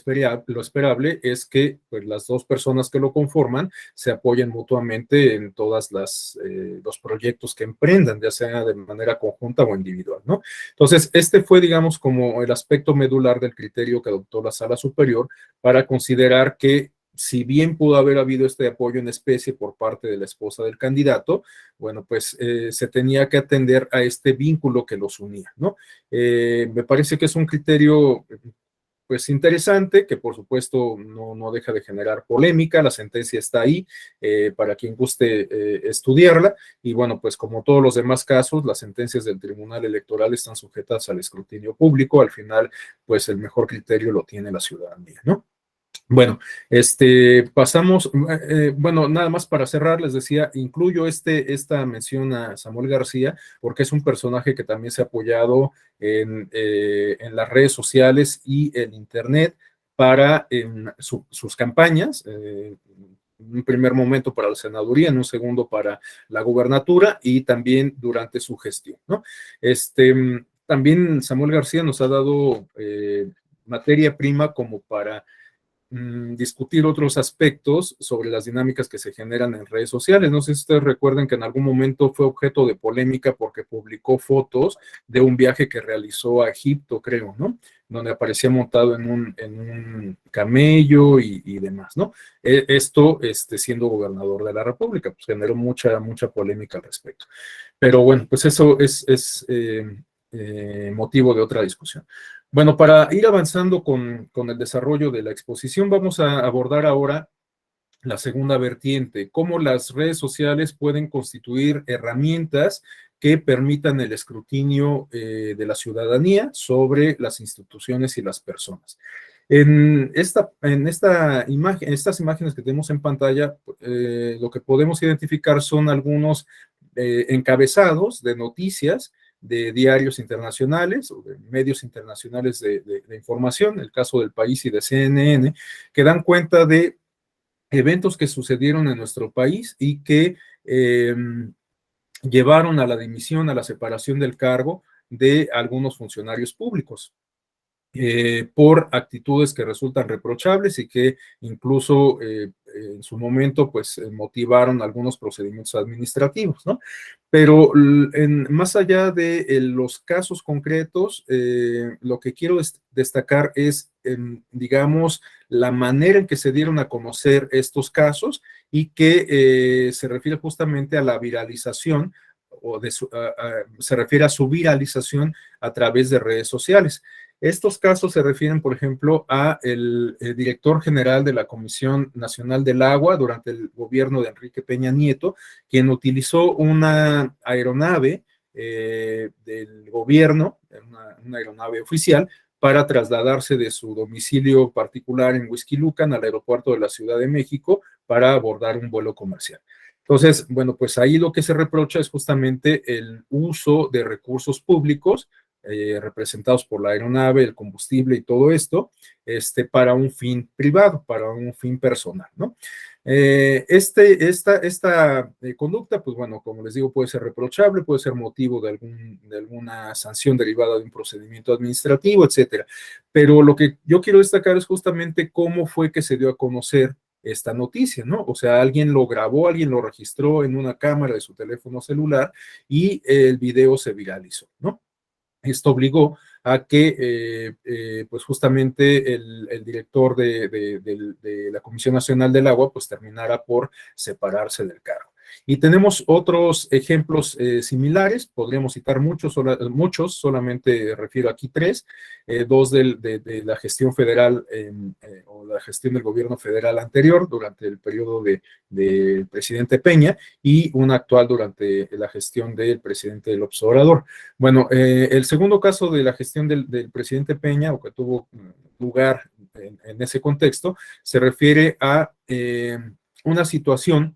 [SPEAKER 1] esperable es que pues, las dos personas que lo conforman se apoyen mutuamente en todas los proyectos que emprendan, ya sea de manera conjunta o individual, ¿no? Entonces, fue, digamos, como el aspecto medular del criterio que adoptó la Sala Superior para considerar que si bien pudo haber habido este apoyo en especie por parte de la esposa del candidato, bueno, pues se tenía que atender a este vínculo que los unía, ¿no? Me parece que es un criterio pues interesante, que por supuesto no deja de generar polémica. La sentencia está ahí para quien guste estudiarla, y bueno, pues como todos los demás casos, las sentencias del Tribunal Electoral están sujetas al escrutinio público. Al final, pues el mejor criterio lo tiene la ciudadanía, ¿no? Bueno, pasamos, bueno, nada más para cerrar, les decía, incluyo esta mención a Samuel García, porque es un personaje que también se ha apoyado en las redes sociales y en Internet para sus campañas, en un primer momento para la senaduría, en un segundo para la gubernatura, y también durante su gestión, ¿no? También Samuel García nos ha dado materia prima como para discutir otros aspectos sobre las dinámicas que se generan en redes sociales. No sé si ustedes recuerdan que en algún momento fue objeto de polémica porque publicó fotos de un viaje que realizó a Egipto, creo, ¿no? Donde aparecía montado en un camello y demás, ¿no? Esto, siendo gobernador de la República, pues generó mucha polémica al respecto. Pero bueno, pues eso es motivo de otra discusión. Bueno, para ir avanzando con el desarrollo de la exposición, vamos a abordar ahora la segunda vertiente, cómo las redes sociales pueden constituir herramientas que permitan el escrutinio de la ciudadanía sobre las instituciones y las personas. Estas imágenes que tenemos en pantalla, lo que podemos identificar son algunos encabezados de noticias de diarios internacionales o de medios internacionales de información, el caso del País y de CNN, que dan cuenta de eventos que sucedieron en nuestro país y que llevaron a la dimisión, a la separación del cargo de algunos funcionarios públicos. Por actitudes que resultan reprochables y que incluso en su momento, pues motivaron algunos procedimientos administrativos, ¿no? Pero más allá de los casos concretos, lo que quiero destacar es, digamos, la manera en que se dieron a conocer estos casos y que se refiere justamente a la viralización o se refiere a su viralización a través de redes sociales. Estos casos se refieren, por ejemplo, a el director general de la Comisión Nacional del Agua durante el gobierno de Enrique Peña Nieto, quien utilizó una aeronave del gobierno, una aeronave oficial, para trasladarse de su domicilio particular en Huixquilucan al aeropuerto de la Ciudad de México para abordar un vuelo comercial. Entonces, bueno, pues ahí lo que se reprocha es justamente el uso de recursos públicos representados por la aeronave, el combustible y todo esto, para un fin privado, para un fin personal, ¿no? Esta conducta, pues bueno, como les digo, puede ser reprochable, puede ser motivo de alguna sanción derivada de un procedimiento administrativo, etcétera. Pero lo que yo quiero destacar es justamente cómo fue que se dio a conocer esta noticia, ¿no? O sea, alguien lo grabó, alguien lo registró en una cámara de su teléfono celular y el video se viralizó, ¿no? Esto obligó a que, pues justamente el director de la Comisión Nacional del Agua, pues terminara por separarse del cargo. Y tenemos otros ejemplos similares, podríamos citar muchos, solamente refiero aquí tres, dos de la gestión federal o la gestión del gobierno federal anterior durante el periodo del presidente Peña y una actual durante la gestión del presidente López Obrador. Bueno, el segundo caso de la gestión del presidente Peña, o que tuvo lugar en ese contexto, se refiere a una situación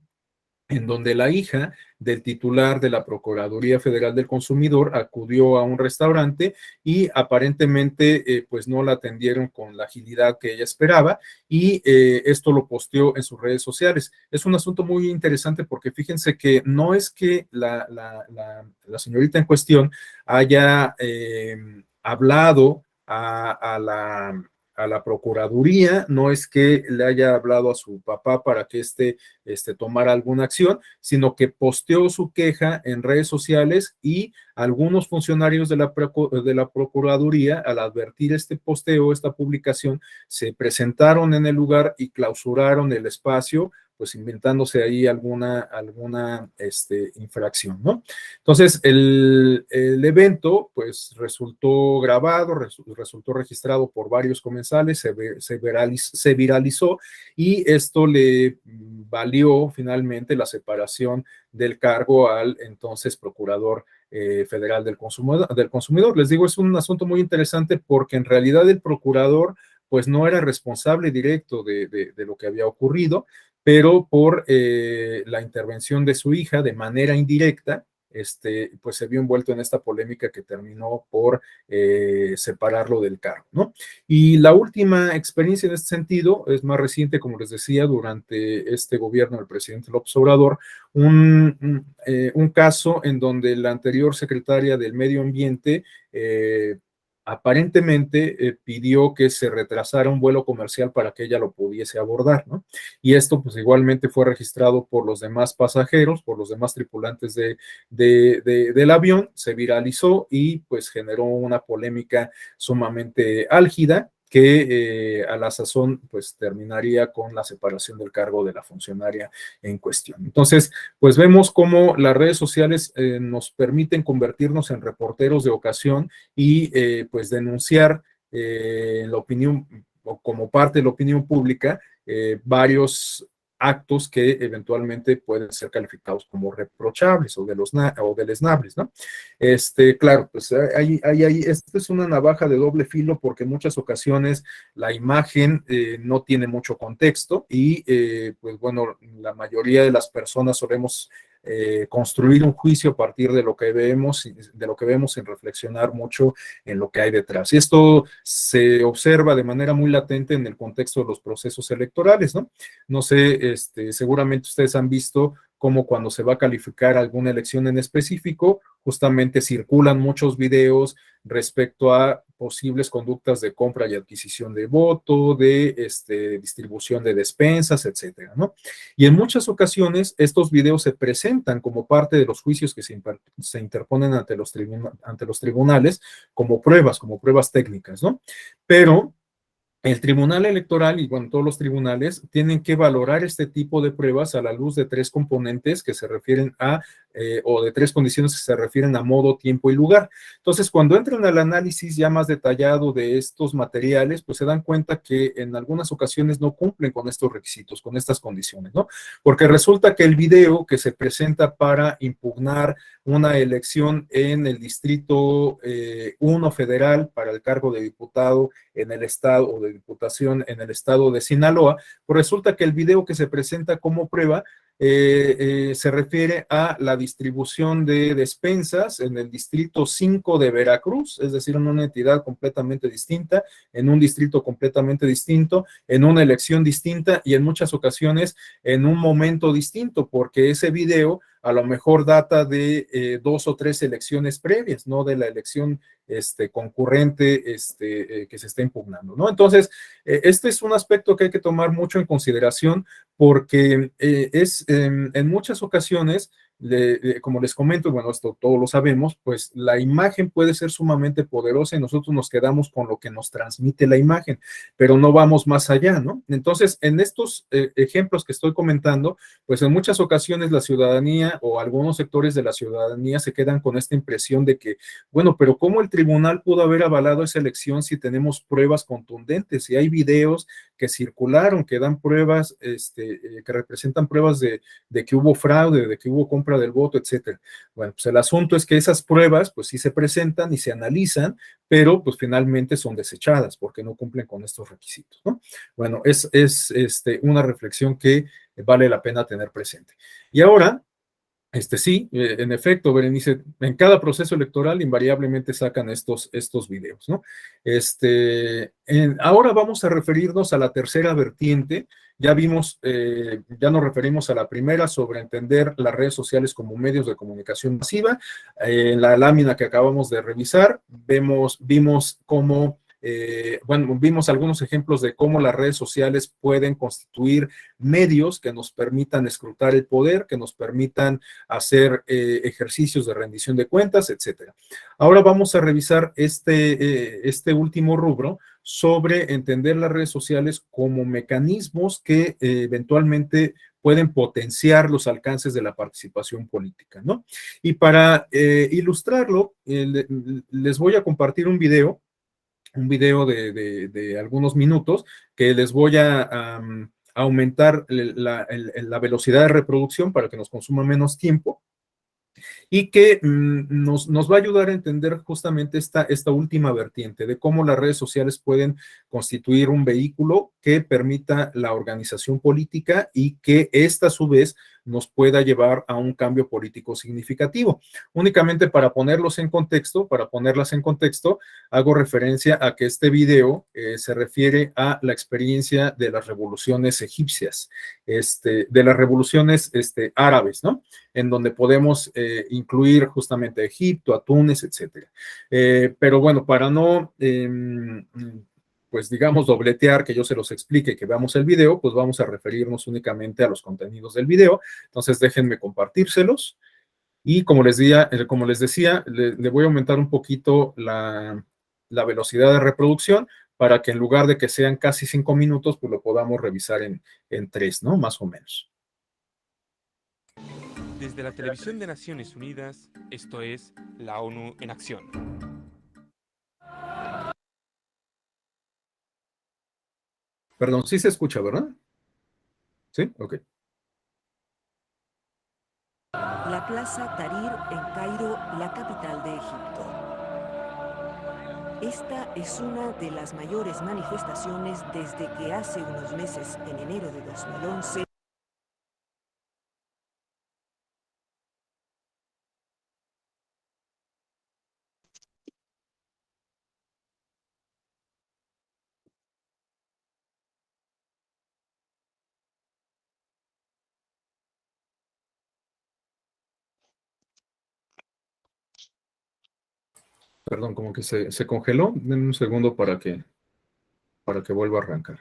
[SPEAKER 1] en donde la hija del titular de la Procuraduría Federal del Consumidor acudió a un restaurante y aparentemente pues no la atendieron con la agilidad que ella esperaba y esto lo posteó en sus redes sociales. Es un asunto muy interesante porque fíjense que no es que la señorita en cuestión haya hablado a la Procuraduría, no es que le haya hablado a su papá para que tomara alguna acción, sino que posteó su queja en redes sociales y algunos funcionarios de la Procuraduría, al advertir este posteo, esta publicación, se presentaron en el lugar y clausuraron el espacio, pues inventándose ahí alguna infracción, ¿no? Entonces, el evento, pues, resultó grabado, resultó registrado por varios comensales, se viralizó y esto le valió finalmente la separación del cargo al entonces procurador federal del consumidor. Les digo, es un asunto muy interesante porque en realidad el procurador pues no era responsable directo de lo que había ocurrido, pero por la intervención de su hija de manera indirecta, pues se vio envuelto en esta polémica que terminó por separarlo del cargo, ¿no? Y la última experiencia en este sentido es más reciente, como les decía, durante este gobierno del presidente López Obrador, un caso en donde la anterior secretaria del Medio Ambiente aparentemente pidió que se retrasara un vuelo comercial para que ella lo pudiese abordar, ¿no? Y esto pues igualmente fue registrado por los demás pasajeros, por los demás tripulantes del avión, se viralizó y pues generó una polémica sumamente álgida que a la sazón pues terminaría con la separación del cargo de la funcionaria en cuestión. Entonces, pues vemos cómo las redes sociales nos permiten convertirnos en reporteros de ocasión y pues denunciar la opinión o como parte de la opinión pública varios actos que eventualmente pueden ser calificados como reprochables o deleznables, ¿no? Claro, pues esta es una navaja de doble filo porque en muchas ocasiones la imagen no tiene mucho contexto y pues bueno, la mayoría de las personas solemos construir un juicio a partir de lo que vemos sin reflexionar mucho en lo que hay detrás. Y esto se observa de manera muy latente en el contexto de los procesos electorales, ¿no? No sé, seguramente ustedes han visto como cuando se va a calificar alguna elección en específico, justamente circulan muchos videos respecto a posibles conductas de compra y adquisición de voto, de distribución de despensas, etcétera, ¿no? Y en muchas ocasiones estos videos se presentan como parte de los juicios que se interponen ante los tribunales como pruebas técnicas, ¿no? Pero el Tribunal Electoral y bueno, todos los tribunales tienen que valorar este tipo de pruebas a la luz de tres componentes que se refieren o de tres condiciones que se refieren a modo, tiempo y lugar. Entonces, cuando entran al análisis ya más detallado de estos materiales, pues se dan cuenta que en algunas ocasiones no cumplen con estos requisitos, con estas condiciones, ¿no? Porque resulta que el video que se presenta para impugnar una elección en el distrito 1 federal para el cargo de diputado en el estado o de diputación en el estado de Sinaloa, pues resulta que el video que se presenta como prueba se refiere a la distribución de despensas en el distrito 5 de Veracruz, es decir, en una entidad completamente distinta, en un distrito completamente distinto, en una elección distinta y en muchas ocasiones en un momento distinto, porque ese video a lo mejor data de 2 o 3 elecciones previas, no de la elección concurrente que se está impugnando, ¿no? Entonces, este es un aspecto que hay que tomar mucho en consideración porque en muchas ocasiones, como les comento, bueno, esto todos lo sabemos, pues la imagen puede ser sumamente poderosa y nosotros nos quedamos con lo que nos transmite la imagen, pero no vamos más allá, ¿no? Entonces, en estos ejemplos que estoy comentando, pues en muchas ocasiones la ciudadanía o algunos sectores de la ciudadanía se quedan con esta impresión de que, bueno, pero ¿cómo el tribunal pudo haber avalado esa elección si tenemos pruebas contundentes, si hay videos que circularon, que dan pruebas, que representan pruebas de que hubo fraude, de que hubo compra del voto, etcétera? Bueno, pues el asunto es que esas pruebas, pues sí se presentan y se analizan, pero pues finalmente son desechadas porque no cumplen con estos requisitos, ¿no? Bueno, es una reflexión que vale la pena tener presente. Y ahora, sí, en efecto, Berenice, en cada proceso electoral invariablemente sacan estos videos, ¿no? Ahora vamos a referirnos a la tercera vertiente. Ya vimos, ya nos referimos a la primera sobre entender las redes sociales como medios de comunicación masiva. En la lámina que acabamos de revisar, vimos cómo bueno, vimos algunos ejemplos de cómo las redes sociales pueden constituir medios que nos permitan escrutar el poder, que nos permitan hacer ejercicios de rendición de cuentas, etcétera. Ahora vamos a revisar este último rubro sobre entender las redes sociales como mecanismos que eventualmente pueden potenciar los alcances de la participación política, ¿no? Y para ilustrarlo, les voy a compartir un video de algunos minutos que les voy a aumentar la velocidad de reproducción para que nos consuma menos tiempo y que nos va a ayudar a entender justamente esta última vertiente de cómo las redes sociales pueden constituir un vehículo que permita la organización política y que esta a su vez nos pueda llevar a un cambio político significativo. Únicamente para ponerlas en contexto, hago referencia a que este video se refiere a la experiencia de las revoluciones egipcias, de las revoluciones árabes, ¿no? En donde podemos incluir justamente a Egipto, a Túnez, etcétera. Pero bueno, para no pues digamos, dobletear, que yo se los explique, que veamos el video, pues vamos a referirnos únicamente a los contenidos del video. Entonces, déjenme compartírselos. Y como les decía, le voy a aumentar un poquito la velocidad de reproducción para que en lugar de que sean casi 5 minutos, pues lo podamos revisar en 3, ¿no? Más o menos.
[SPEAKER 4] Desde la televisión de Naciones Unidas, esto es la ONU en acción.
[SPEAKER 1] Perdón, sí se escucha, ¿verdad? Sí, ok.
[SPEAKER 5] La Plaza Tahrir en Cairo, la capital de Egipto. Esta es una de las mayores manifestaciones desde que hace unos meses, en enero de 2011,
[SPEAKER 1] Perdón, como que se congeló. Denme un segundo para que vuelva a arrancar.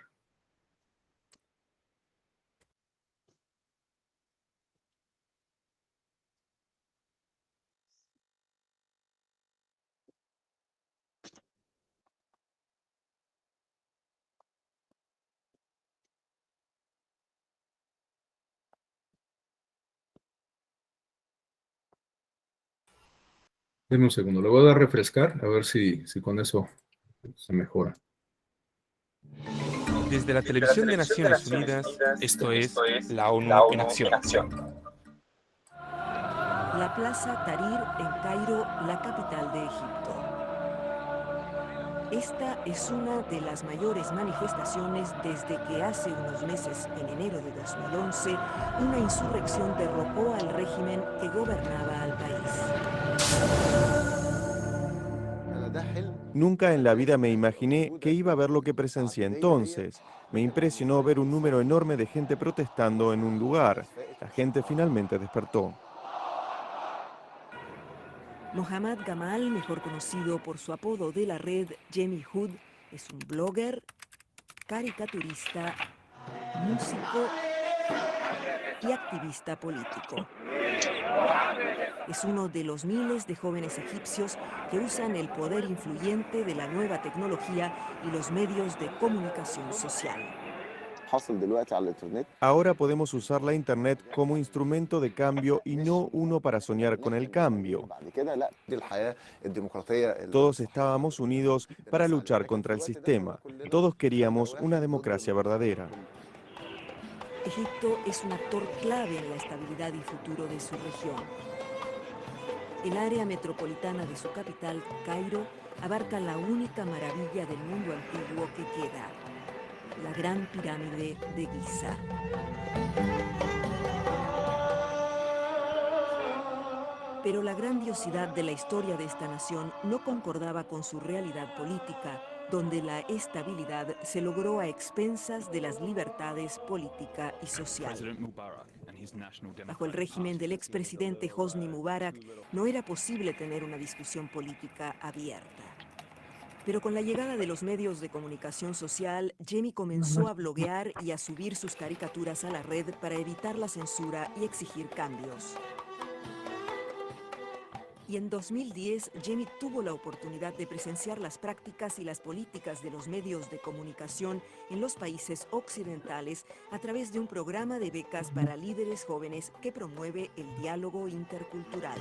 [SPEAKER 1] Denme un segundo, le voy a dar a refrescar, a ver si con eso se mejora.
[SPEAKER 4] Desde la televisión de Naciones Unidas, esto es la ONU en acción.
[SPEAKER 5] La Plaza Tahrir en Cairo, la capital de Egipto. Esta es una de las mayores manifestaciones desde que hace unos meses, en enero de 2011, una insurrección derrocó al régimen que gobernaba al país.
[SPEAKER 6] Nunca en la vida me imaginé que iba a ver lo que presencié entonces. Me impresionó ver un número enorme de gente protestando en un lugar. La gente finalmente despertó.
[SPEAKER 5] Mohammad Gamal, mejor conocido por su apodo de la red Jemmy Hood, es un blogger, caricaturista, músico y activista político. Es uno de los miles de jóvenes egipcios que usan el poder influyente de la nueva tecnología y los medios de comunicación social.
[SPEAKER 6] Ahora podemos usar la Internet como instrumento de cambio y no uno para soñar con el cambio. Todos estábamos unidos para luchar contra el sistema. Todos queríamos una democracia verdadera.
[SPEAKER 5] Egipto es un actor clave en la estabilidad y futuro de su región. El área metropolitana de su capital, Cairo, abarca la única maravilla del mundo antiguo que queda, la Gran Pirámide de Giza. Pero la grandiosidad de la historia de esta nación no concordaba con su realidad política, donde la estabilidad se logró a expensas de las libertades política y social. Bajo el régimen del expresidente Hosni Mubarak, no era posible tener una discusión política abierta. Pero con la llegada de los medios de comunicación social, Jemmy comenzó a bloguear y a subir sus caricaturas a la red para evitar la censura y exigir cambios. Y en 2010, Jemmy tuvo la oportunidad de presenciar las prácticas y las políticas de los medios de comunicación en los países occidentales a través de un programa de becas para líderes jóvenes que promueve el diálogo intercultural.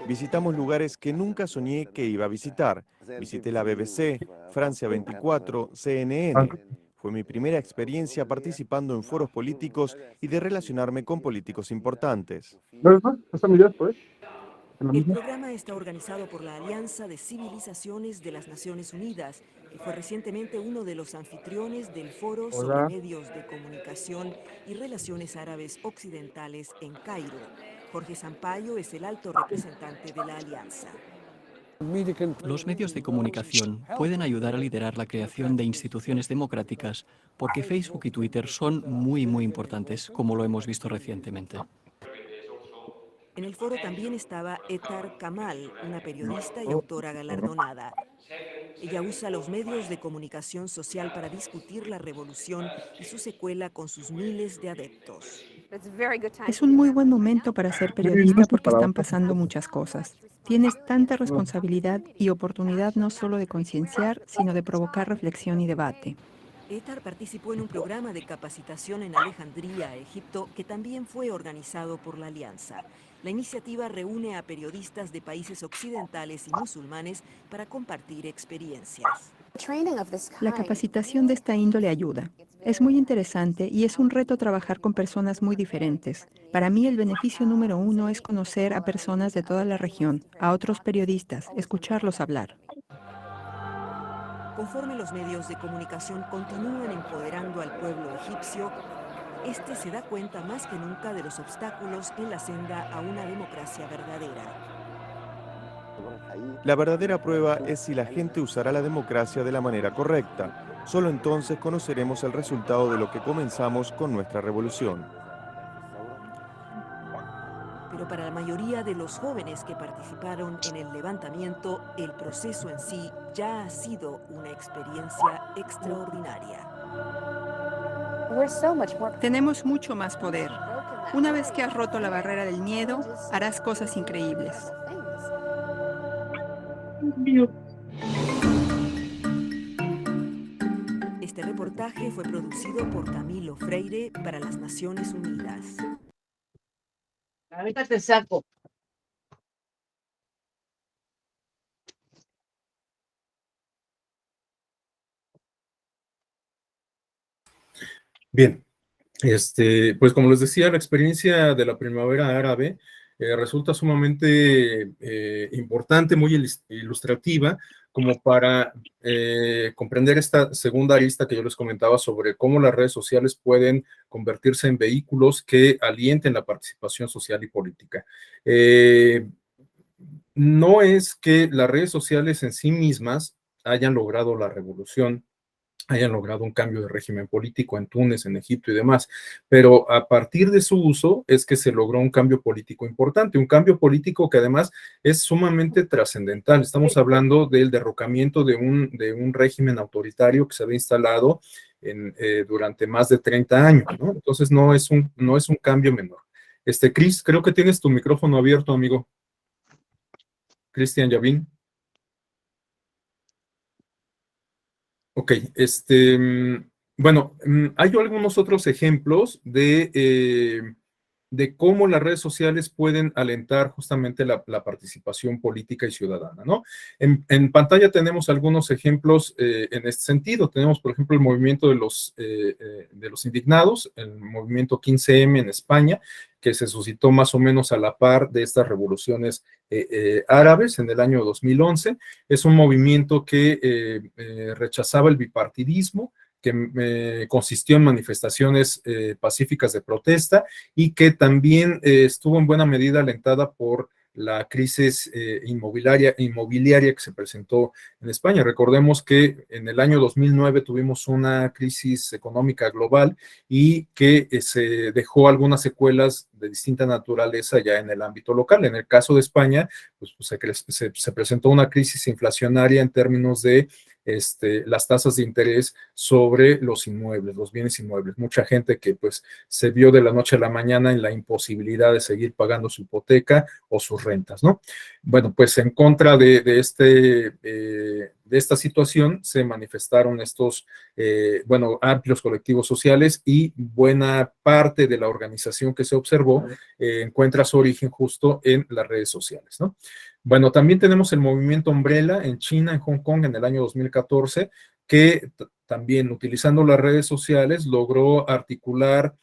[SPEAKER 6] Visitamos lugares que nunca soñé que iba a visitar. Visité la BBC, Francia 24, CNN. Fue mi primera experiencia participando en foros políticos y de relacionarme con políticos importantes.
[SPEAKER 5] El programa está organizado por la Alianza de Civilizaciones de las Naciones Unidas y fue recientemente uno de los anfitriones del Foro sobre Medios de Comunicación y Relaciones Árabes Occidentales en Cairo. Jorge Sampaio es el alto representante de la Alianza.
[SPEAKER 7] Los medios de comunicación pueden ayudar a liderar la creación de instituciones democráticas porque Facebook y Twitter son muy importantes, como lo hemos visto recientemente.
[SPEAKER 5] En el foro también estaba Etar Kamal, una periodista y autora galardonada. Ella usa los medios de comunicación social para discutir la revolución y su secuela con sus miles de adeptos.
[SPEAKER 8] Es un muy buen momento para ser periodista porque están pasando muchas cosas. Tienes tanta responsabilidad y oportunidad no solo de concienciar, sino de provocar reflexión y debate.
[SPEAKER 5] Etar participó en un programa de capacitación en Alejandría, Egipto, que también fue organizado por la Alianza. La iniciativa reúne a periodistas de países occidentales y musulmanes para compartir experiencias.
[SPEAKER 8] La capacitación de esta índole ayuda. Es muy interesante y es un reto trabajar con personas muy diferentes. Para mí el beneficio número uno es conocer a personas de toda la región, a otros periodistas, escucharlos hablar.
[SPEAKER 5] Conforme los medios de comunicación continúan empoderando al pueblo egipcio, este se da cuenta más que nunca de los obstáculos en la senda a una democracia verdadera.
[SPEAKER 6] La verdadera prueba es si la gente usará la democracia de la manera correcta. Solo entonces conoceremos el resultado de lo que comenzamos con nuestra revolución.
[SPEAKER 5] pero para la mayoría de los jóvenes que participaron en el levantamiento, el proceso en sí ya ha sido una experiencia extraordinaria.
[SPEAKER 8] Tenemos mucho más poder. Una vez que has roto la barrera del miedo, harás cosas increíbles.
[SPEAKER 5] Este reportaje fue producido por Camilo Freire para las Naciones Unidas.
[SPEAKER 9] Ahorita te saco.
[SPEAKER 1] Bien, pues como les decía, la experiencia de la primavera árabe resulta sumamente importante, muy ilustrativa, como para comprender esta segunda arista que yo les comentaba sobre cómo las redes sociales pueden convertirse en vehículos que alienten la participación social y política. No es que las redes sociales en sí mismas hayan logrado la revolución, hayan logrado un cambio de régimen político en Túnez, en Egipto y demás, pero a partir de su uso es que se logró un cambio político importante, un cambio político que además es sumamente trascendental. Estamos hablando del derrocamiento de un régimen autoritario que se había instalado durante más de 30 años, ¿no? Entonces no es un cambio menor. Cris, creo que tienes tu micrófono abierto, amigo. Cristian Yavín. Ok, bueno, hay algunos otros ejemplos de cómo las redes sociales pueden alentar justamente la participación política y ciudadana, ¿no? En pantalla tenemos algunos ejemplos en este sentido. Tenemos, por ejemplo, el movimiento de los indignados, el movimiento 15M en España, que se suscitó más o menos a la par de estas revoluciones árabes en el año 2011. Es un movimiento que rechazaba el bipartidismo, que consistió en manifestaciones pacíficas de protesta y que también estuvo en buena medida alentada por la crisis inmobiliaria que se presentó en España. Recordemos que en el año 2009 tuvimos una crisis económica global y que se dejó algunas secuelas de distinta naturaleza ya en el ámbito local. En el caso de España, pues, se presentó una crisis inflacionaria en términos de las tasas de interés sobre los inmuebles, los bienes inmuebles. Mucha gente que pues se vio de la noche a la mañana en la imposibilidad de seguir pagando su hipoteca o sus rentas, ¿no? Bueno, pues en contra de esta situación se manifestaron estos, amplios colectivos sociales, y buena parte de la organización que se observó encuentra su origen justo en las redes sociales, ¿no? Bueno, también tenemos el movimiento Umbrella en China, en Hong Kong, en el año 2014, que también utilizando las redes sociales logró articular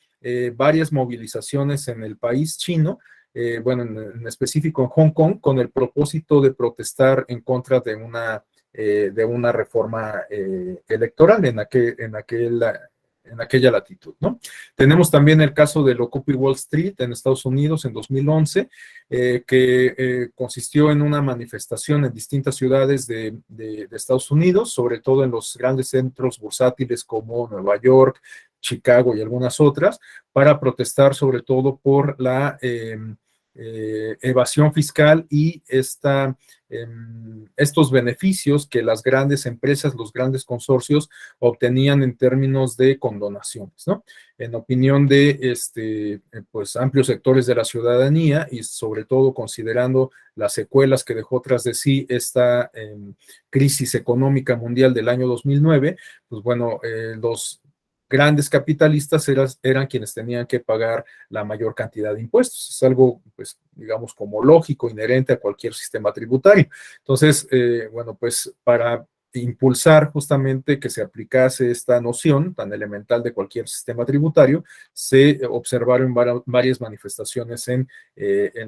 [SPEAKER 1] varias movilizaciones en el país chino, en específico en Hong Kong, con el propósito de protestar en contra de una reforma electoral en aquella latitud, ¿no? Tenemos también el caso del Occupy Wall Street en Estados Unidos en 2011, que consistió en una manifestación en distintas ciudades de Estados Unidos, sobre todo en los grandes centros bursátiles como Nueva York, Chicago y algunas otras, para protestar sobre todo por la evasión fiscal y estos beneficios que las grandes empresas, los grandes consorcios obtenían en términos de condonaciones, ¿no? En opinión de pues amplios sectores de la ciudadanía, y sobre todo considerando las secuelas que dejó tras de sí esta crisis económica mundial del año 2009, pues bueno, los grandes capitalistas eran quienes tenían que pagar la mayor cantidad de impuestos. Es algo, pues, digamos, como lógico, inherente a cualquier sistema tributario. Entonces, pues para impulsar justamente que se aplicase esta noción tan elemental de cualquier sistema tributario, se observaron varias manifestaciones en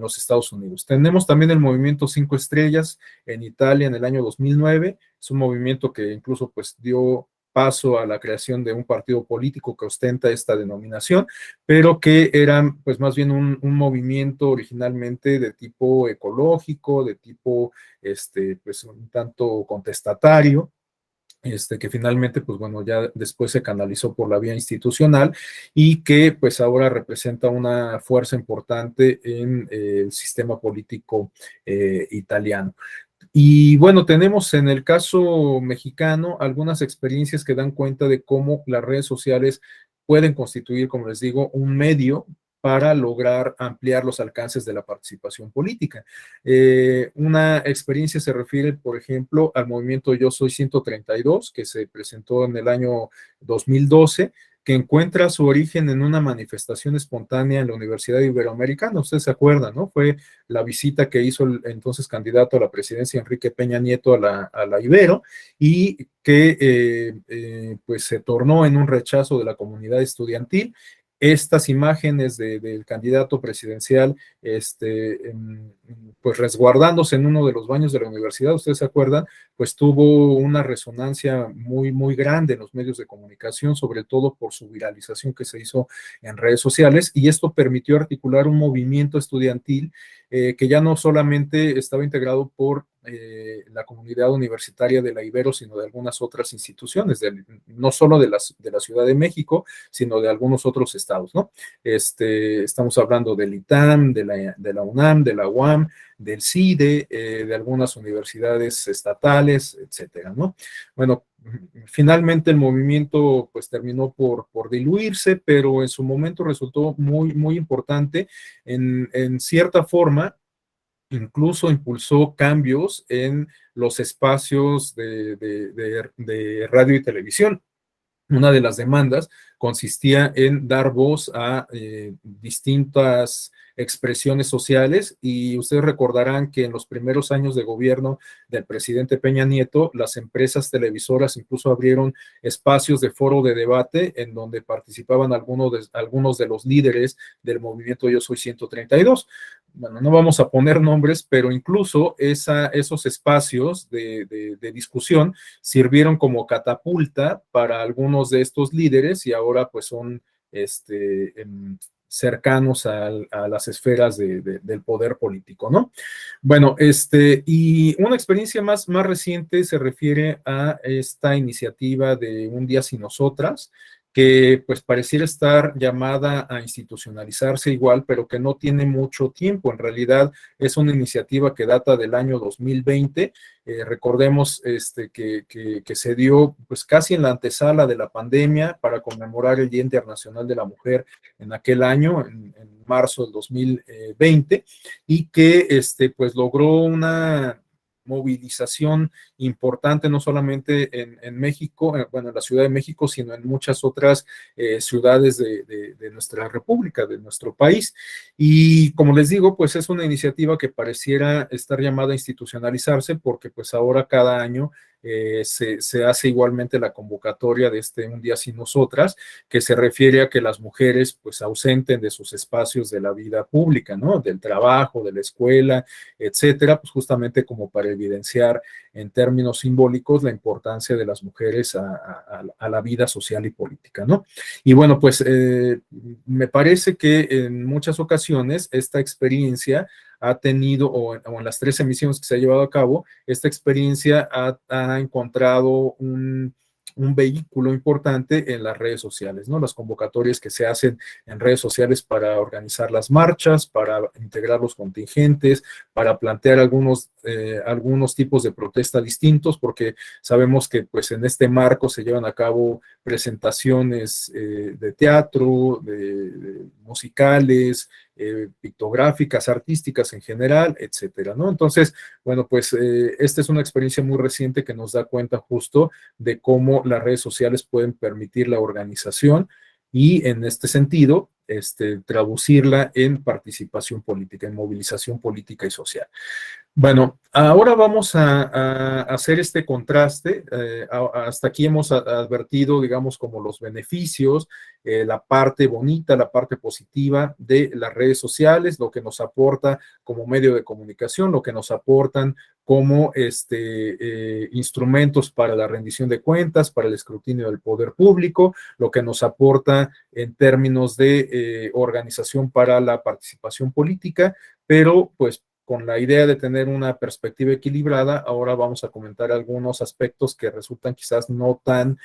[SPEAKER 1] los Estados Unidos. Tenemos también el movimiento 5 Estrellas en Italia en el año 2009. Es un movimiento que incluso pues dio paso a la creación de un partido político que ostenta esta denominación, pero que era pues más bien un movimiento originalmente de tipo ecológico, de tipo pues un tanto contestatario, que finalmente, pues bueno, ya después se canalizó por la vía institucional y que pues ahora representa una fuerza importante en el sistema político italiano. Y bueno, tenemos en el caso mexicano algunas experiencias que dan cuenta de cómo las redes sociales pueden constituir, como les digo, un medio para lograr ampliar los alcances de la participación política. Una experiencia se refiere, por ejemplo, al movimiento Yo Soy 132, que se presentó en el año 2012, que encuentra su origen en una manifestación espontánea en la Universidad Iberoamericana. Ustedes se acuerdan, ¿no? Fue la visita que hizo el entonces candidato a la presidencia, Enrique Peña Nieto, a la Ibero, y que pues se tornó en un rechazo de la comunidad estudiantil. Estas imágenes del candidato presidencial, pues resguardándose en uno de los baños de la universidad, ustedes se acuerdan, pues tuvo una resonancia muy, muy grande en los medios de comunicación, sobre todo por su viralización que se hizo en redes sociales, y esto permitió articular un movimiento estudiantil que ya no solamente estaba integrado por la comunidad universitaria de la Ibero, sino de algunas otras instituciones, no solo de la Ciudad de México, sino de algunos otros estados, ¿no? Estamos hablando del ITAM, de la UNAM, de la UAM, del CIDE, de algunas universidades estatales, etcétera, ¿no? Bueno, finalmente el movimiento pues terminó por diluirse, pero en su momento resultó muy, muy importante. En cierta forma, incluso impulsó cambios en los espacios de radio y televisión. Una de las demandas consistía en dar voz a distintas expresiones sociales, y ustedes recordarán que en los primeros años de gobierno del presidente Peña Nieto, las empresas televisoras incluso abrieron espacios de foro de debate en donde participaban algunos de los líderes del movimiento Yo Soy 132. Bueno, no vamos a poner nombres, pero incluso esos espacios de discusión sirvieron como catapulta para algunos de estos líderes, y ahora pues son cercanos a las esferas del poder político, ¿no? Bueno, y una experiencia más reciente se refiere a esta iniciativa de Un Día Sin Nosotras, que pues pareciera estar llamada a institucionalizarse igual, pero que no tiene mucho tiempo. En realidad es una iniciativa que data del año 2020. Recordemos que se dio pues casi en la antesala de la pandemia para conmemorar el Día Internacional de la Mujer en aquel año, en marzo del 2020, y que pues logró una movilización importante, no solamente en México, bueno, en la Ciudad de México, sino en muchas otras ciudades de nuestra república, de nuestro país. Y como les digo, pues es una iniciativa que pareciera estar llamada a institucionalizarse, porque pues ahora cada año se hace igualmente la convocatoria de Un Día Sin Nosotras, que se refiere a que las mujeres pues ausenten de sus espacios de la vida pública, ¿no? Del trabajo, de la escuela, etcétera, pues justamente como para evidenciar en términos simbólicos la importancia de las mujeres a la vida social y política, ¿no? Y bueno, pues me parece que en muchas ocasiones esta experiencia ha tenido, o en las 3 emisiones que se ha llevado a cabo, esta experiencia ha encontrado un vehículo importante en las redes sociales, ¿no? Las convocatorias que se hacen en redes sociales para organizar las marchas, para integrar los contingentes, para plantear algunos tipos de protesta distintos, porque sabemos que pues en este marco se llevan a cabo presentaciones de teatro, de musicales, pictográficas, artísticas en general, etcétera, ¿no? Entonces, bueno, pues esta es una experiencia muy reciente que nos da cuenta justo de cómo las redes sociales pueden permitir la organización y en este sentido, traducirla en participación política, en movilización política y social. Bueno, ahora vamos a hacer este contraste. Hasta aquí hemos advertido, digamos, como los beneficios, la parte bonita, la parte positiva de las redes sociales, lo que nos aporta como medio de comunicación, lo que nos aportan como instrumentos para la rendición de cuentas, para el escrutinio del poder público, lo que nos aporta en términos de organización para la participación política, pero pues con la idea de tener una perspectiva equilibrada, ahora vamos a comentar algunos aspectos que resultan quizás no tan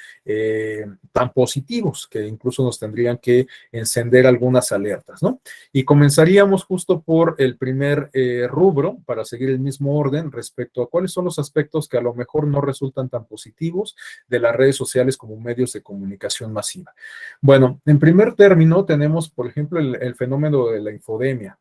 [SPEAKER 1] positivos, que incluso nos tendrían que encender algunas alertas, ¿no? Y comenzaríamos justo por el primer rubro, para seguir el mismo orden, respecto a cuáles son los aspectos que a lo mejor no resultan tan positivos de las redes sociales como medios de comunicación masiva. Bueno, en primer término tenemos, por ejemplo, el fenómeno de la infodemia,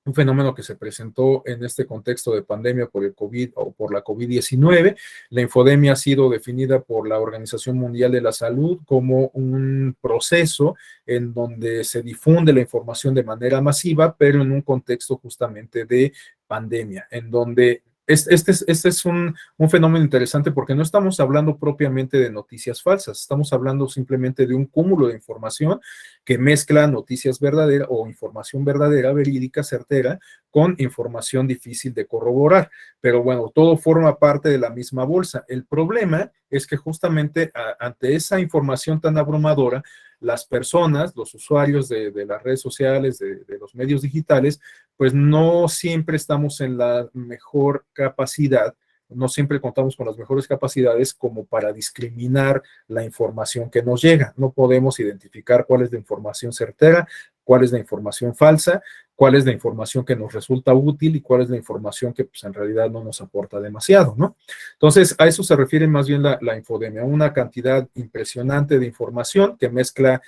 [SPEAKER 1] un fenómeno que se presentó en este contexto de pandemia por el COVID o por la COVID-19. La infodemia ha sido definida por la Organización Mundial de la Salud como un proceso en donde se difunde la información de manera masiva, pero en un contexto justamente de pandemia, en donde este es un fenómeno interesante porque no estamos hablando propiamente de noticias falsas, estamos hablando simplemente de un cúmulo de información que mezcla noticias verdaderas o información verdadera, verídica, certera, con información difícil de corroborar. Pero bueno, todo forma parte de la misma bolsa. El problema es que justamente ante esa información tan abrumadora, las personas, los usuarios de las redes sociales, de los medios digitales, pues no siempre estamos en la mejor capacidad, no siempre contamos con las mejores capacidades como para discriminar la información que nos llega. No podemos identificar cuál es la información certera, cuál es la información falsa, cuál es la información que nos resulta útil y cuál es la información que pues en realidad no nos aporta demasiado, ¿no? Entonces, a eso se refiere más bien la infodemia, una cantidad impresionante de información que mezcla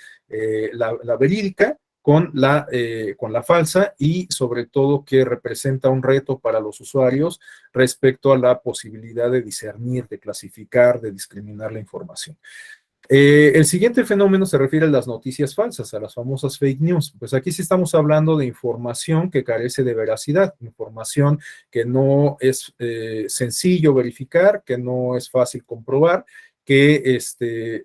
[SPEAKER 1] la verídica con la falsa y sobre todo que representa un reto para los usuarios respecto a la posibilidad de discernir, de clasificar, de discriminar la información. El siguiente fenómeno se refiere a las noticias falsas, a las famosas fake news. Pues aquí sí estamos hablando de información que carece de veracidad, información que no es sencillo verificar, que no es fácil comprobar, que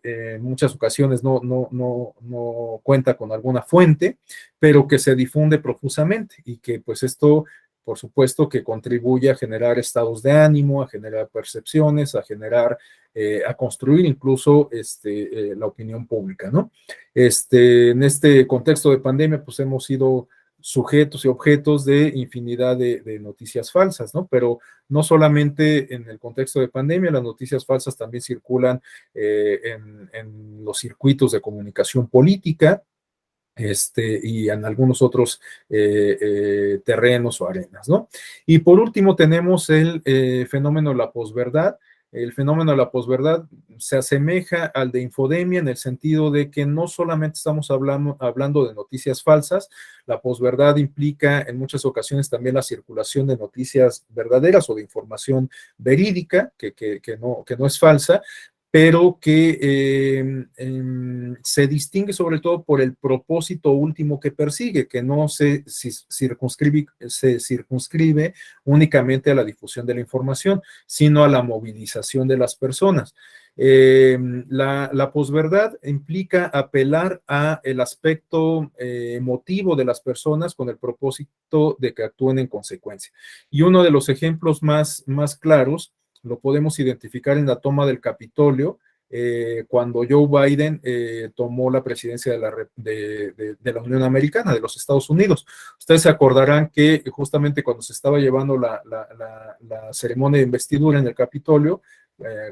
[SPEAKER 1] en muchas ocasiones no cuenta con alguna fuente, pero que se difunde profusamente y que pues esto, por supuesto, que contribuye a generar estados de ánimo, a generar percepciones, a construir incluso la opinión pública, ¿no? En este contexto de pandemia, pues hemos sido sujetos y objetos de infinidad de noticias falsas, ¿no? Pero no solamente en el contexto de pandemia, las noticias falsas también circulan en los circuitos de comunicación política, y en algunos otros terrenos o arenas, ¿no? Y por último tenemos el fenómeno de la posverdad. El fenómeno de la posverdad se asemeja al de infodemia en el sentido de que no solamente estamos hablando de noticias falsas, la posverdad implica en muchas ocasiones también la circulación de noticias verdaderas o de información verídica, que no es falsa, pero que se distingue sobre todo por el propósito último que persigue, que no se circunscribe únicamente a la difusión de la información, sino a la movilización de las personas. La posverdad implica apelar a el aspecto emotivo de las personas con el propósito de que actúen en consecuencia. Y uno de los ejemplos más claros lo podemos identificar en la toma del Capitolio, cuando Joe Biden tomó la presidencia de la Unión Americana, de los Estados Unidos. Ustedes se acordarán que justamente cuando se estaba llevando la ceremonia de investidura en el Capitolio,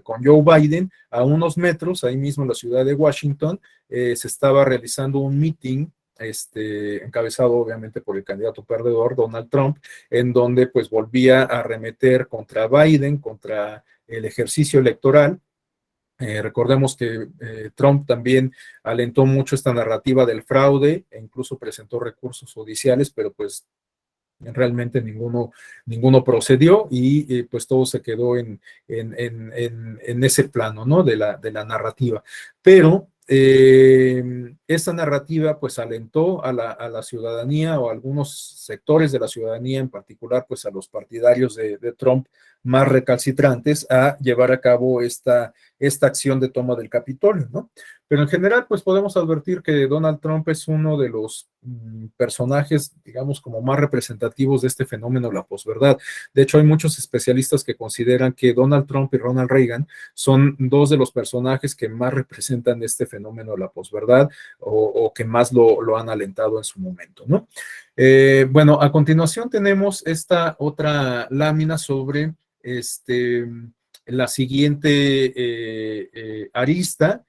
[SPEAKER 1] con Joe Biden, a unos metros, ahí mismo en la ciudad de Washington, se estaba realizando un meeting encabezado obviamente por el candidato perdedor, Donald Trump, en donde pues volvía a arremeter contra Biden, contra el ejercicio electoral. Recordemos que Trump también alentó mucho esta narrativa del fraude e incluso presentó recursos judiciales, pero pues realmente ninguno procedió y pues todo se quedó en ese plano, ¿no? de la narrativa. Pero esta narrativa pues alentó a la ciudadanía o a algunos sectores de la ciudadanía, en particular pues a los partidarios de Trump, más recalcitrantes a llevar a cabo esta acción de toma del Capitolio, ¿no? Pero en general, pues podemos advertir que Donald Trump es uno de los personajes, digamos, como más representativos de este fenómeno de la posverdad. De hecho, hay muchos especialistas que consideran que Donald Trump y Ronald Reagan son dos de los personajes que más representan este fenómeno de la posverdad o que más lo han alentado en su momento, ¿no? Bueno, a continuación tenemos esta otra lámina sobre la siguiente arista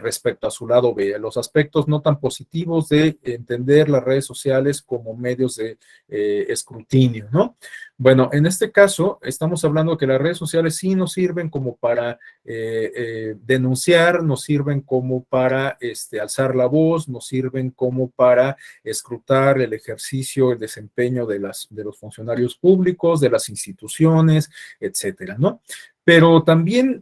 [SPEAKER 1] respecto a su lado B, los aspectos no tan positivos de entender las redes sociales como medios de escrutinio, ¿no? Bueno, en este caso estamos hablando de que las redes sociales sí nos sirven como para denunciar, nos sirven como para alzar la voz, nos sirven como para escrutar el ejercicio, el desempeño de los funcionarios públicos, de las instituciones, etcétera, ¿no? Pero también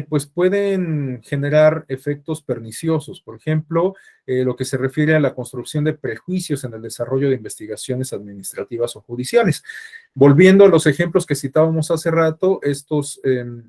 [SPEAKER 1] pues pueden generar efectos perniciosos, por ejemplo, lo que se refiere a la construcción de prejuicios en el desarrollo de investigaciones administrativas o judiciales. Volviendo a los ejemplos que citábamos hace rato, estos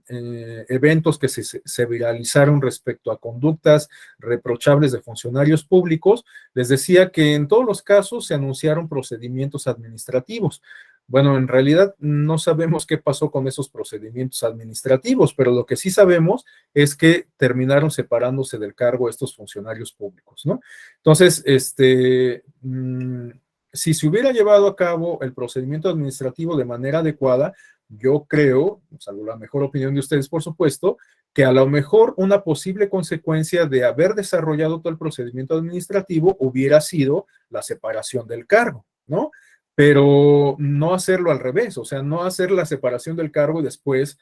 [SPEAKER 1] eventos que se viralizaron respecto a conductas reprochables de funcionarios públicos, les decía que en todos los casos se anunciaron procedimientos administrativos. Bueno, en realidad no sabemos qué pasó con esos procedimientos administrativos, pero lo que sí sabemos es que terminaron separándose del cargo estos funcionarios públicos, ¿no? Entonces, si se hubiera llevado a cabo el procedimiento administrativo de manera adecuada, yo creo, salvo la mejor opinión de ustedes, por supuesto, que a lo mejor una posible consecuencia de haber desarrollado todo el procedimiento administrativo hubiera sido la separación del cargo, ¿no? Pero no hacerlo al revés, o sea, no hacer la separación del cargo y después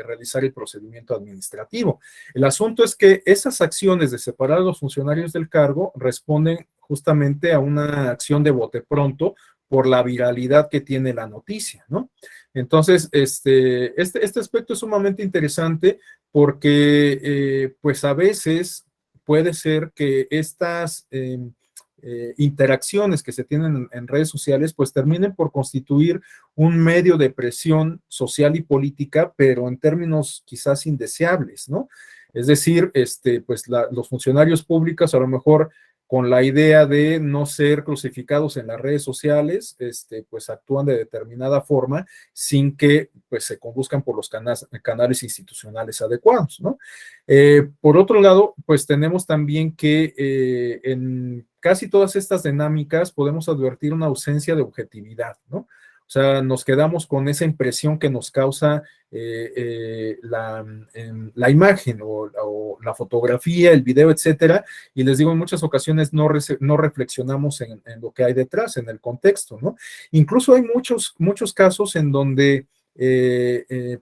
[SPEAKER 1] realizar el procedimiento administrativo. El asunto es que esas acciones de separar a los funcionarios del cargo responden justamente a una acción de bote pronto por la viralidad que tiene la noticia, ¿no? Entonces, este aspecto es sumamente interesante porque, pues a veces puede ser que estas interacciones que se tienen en redes sociales, pues terminen por constituir un medio de presión social y política, pero en términos quizás indeseables, ¿no? Es decir, pues los funcionarios públicos a lo mejor con la idea de no ser crucificados en las redes sociales, pues actúan de determinada forma sin que pues se conduzcan por los canales institucionales adecuados, ¿no? Por otro lado, pues tenemos también que en casi todas estas dinámicas podemos advertir una ausencia de objetividad, ¿no? O sea, nos quedamos con esa impresión que nos causa la imagen o la fotografía, el video, etcétera, y les digo, en muchas ocasiones no reflexionamos en lo que hay detrás, en el contexto, ¿no? Incluso hay muchos casos en donde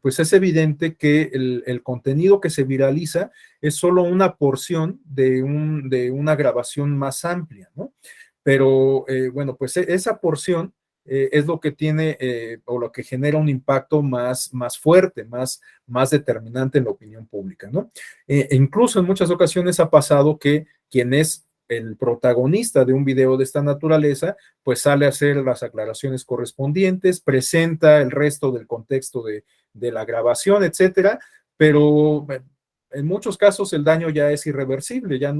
[SPEAKER 1] pues es evidente que el contenido que se viraliza es solo una porción de una grabación más amplia, ¿no? Pero bueno, pues esa porción es lo que tiene o lo que genera un impacto más fuerte, más determinante en la opinión pública, ¿no? Incluso en muchas ocasiones ha pasado que quien es el protagonista de un video de esta naturaleza, pues sale a hacer las aclaraciones correspondientes, presenta el resto del contexto de la grabación, etcétera, pero en muchos casos el daño ya es irreversible, ya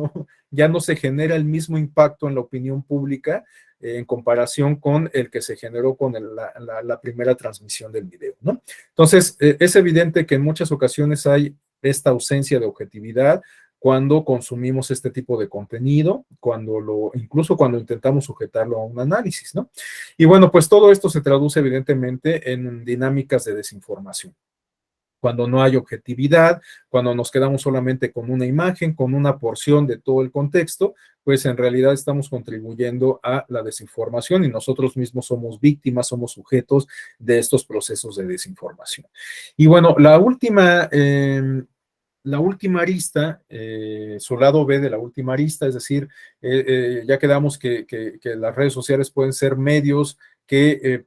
[SPEAKER 1] no se genera el mismo impacto en la opinión pública en comparación con el que se generó con la primera transmisión del video, ¿no? Entonces, es evidente que en muchas ocasiones hay esta ausencia de objetividad cuando consumimos este tipo de contenido, incluso cuando intentamos sujetarlo a un análisis, ¿no? Y bueno, pues todo esto se traduce evidentemente en dinámicas de desinformación. Cuando no hay objetividad, cuando nos quedamos solamente con una imagen, con una porción de todo el contexto, pues en realidad estamos contribuyendo a la desinformación y nosotros mismos somos víctimas, somos sujetos de estos procesos de desinformación. Y bueno, la última arista, su lado B de la última arista, es decir, ya quedamos que las redes sociales pueden ser medios que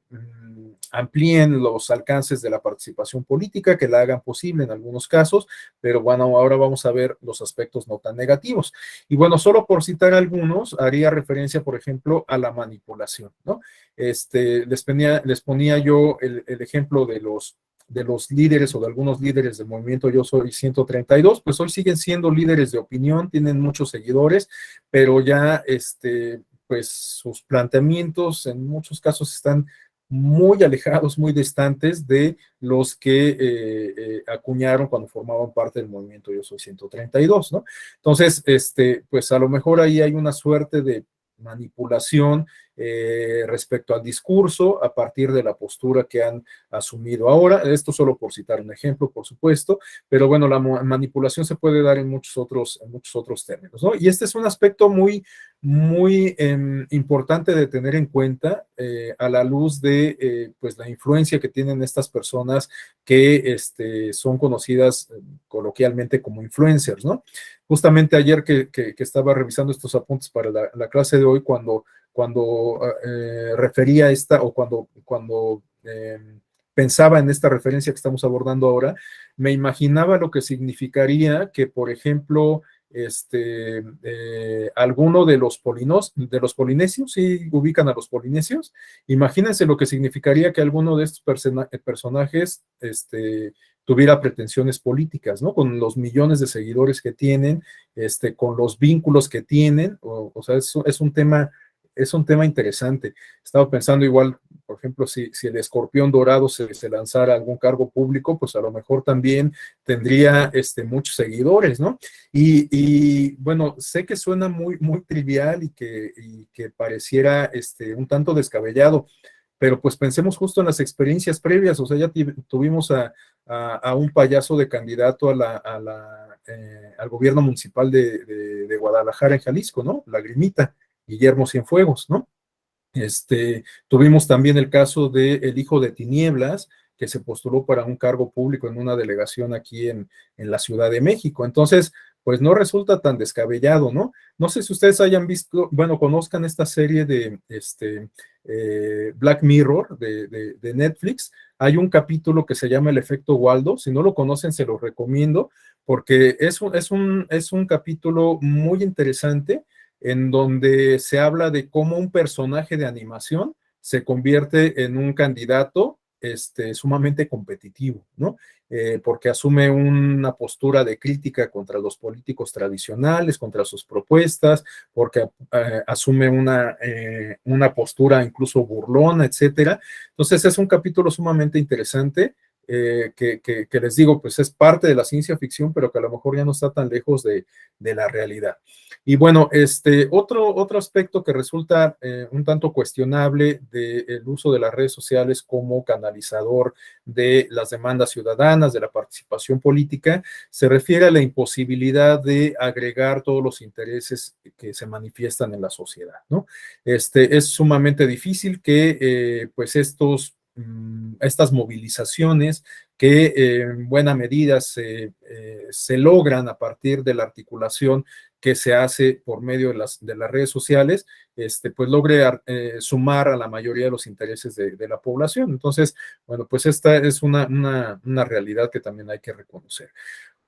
[SPEAKER 1] amplíen los alcances de la participación política, que la hagan posible en algunos casos, pero bueno, ahora vamos a ver los aspectos no tan negativos. Y bueno, solo por citar algunos, haría referencia, por ejemplo, a la manipulación, ¿no? Les ponía yo el ejemplo de los de los líderes o de algunos líderes del movimiento Yo Soy 132, pues hoy siguen siendo líderes de opinión, tienen muchos seguidores, pero ya pues sus planteamientos en muchos casos están muy alejados, muy distantes de los que acuñaron cuando formaban parte del movimiento Yo Soy 132, ¿no? Entonces, pues a lo mejor ahí hay una suerte de manipulación respecto al discurso a partir de la postura que han asumido ahora. Esto solo por citar un ejemplo, por supuesto, pero bueno, la manipulación se puede dar en muchos otros términos, ¿no? Y este es un aspecto muy importante de tener en cuenta a la luz de pues la influencia que tienen estas personas que son conocidas coloquialmente como influencers, ¿no? Justamente ayer que estaba revisando estos apuntes para la clase de hoy, cuando refería esta, o cuando pensaba en esta referencia que estamos abordando ahora, me imaginaba lo que significaría que, por ejemplo, alguno de los polinesios, ¿sí ubican a los polinesios? Imagínense lo que significaría que alguno de estos personajes tuviera pretensiones políticas, ¿no? Con los millones de seguidores que tienen, con los vínculos que tienen, o sea, es un tema interesante. Estaba pensando igual, por ejemplo, si el escorpión dorado se lanzara a algún cargo público, pues a lo mejor también tendría muchos seguidores, ¿no? Y bueno, sé que suena muy trivial y que pareciera un tanto descabellado, pero pues pensemos justo en las experiencias previas. O sea, ya tuvimos a un payaso de candidato al gobierno municipal de Guadalajara, en Jalisco, ¿no? Lagrimita, Guillermo Cienfuegos, ¿no? Tuvimos también el caso del hijo de Tinieblas, que se postuló para un cargo público en una delegación aquí en la Ciudad de México. Entonces, pues no resulta tan descabellado, ¿no? No sé si ustedes hayan visto, bueno, conozcan esta serie de Black Mirror de Netflix. Hay un capítulo que se llama El Efecto Waldo. Si no lo conocen, se los recomiendo, porque es un capítulo muy interesante en donde se habla de cómo un personaje de animación se convierte en un candidato sumamente competitivo, ¿no? Porque asume una postura de crítica contra los políticos tradicionales, contra sus propuestas, porque asume una postura incluso burlona, etcétera. Entonces es un capítulo sumamente interesante. Que les digo, pues es parte de la ciencia ficción, pero que a lo mejor ya no está tan lejos de la realidad. Y bueno, otro aspecto que resulta un tanto cuestionable del uso de las redes sociales como canalizador de las demandas ciudadanas, de la participación política, se refiere a la imposibilidad de agregar todos los intereses que se manifiestan en la sociedad, ¿no? Es sumamente difícil que pues estas movilizaciones que en buena medida se logran a partir de la articulación que se hace por medio de las redes sociales, pues logre sumar a la mayoría de los intereses de la población. Entonces, bueno, pues esta es una realidad que también hay que reconocer.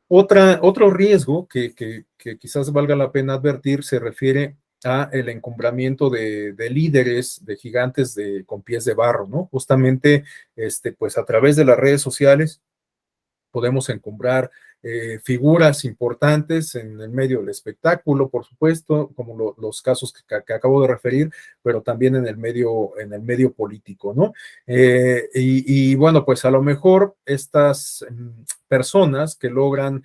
[SPEAKER 1] Otro riesgo que quizás valga la pena advertir se refiere a el encumbramiento de líderes, de gigantes con pies de barro, ¿no? Justamente, pues a través de las redes sociales podemos encumbrar figuras importantes en el medio del espectáculo, por supuesto, como los casos que acabo de referir, pero también en el medio político, ¿no? Y bueno, pues a lo mejor estas personas que logran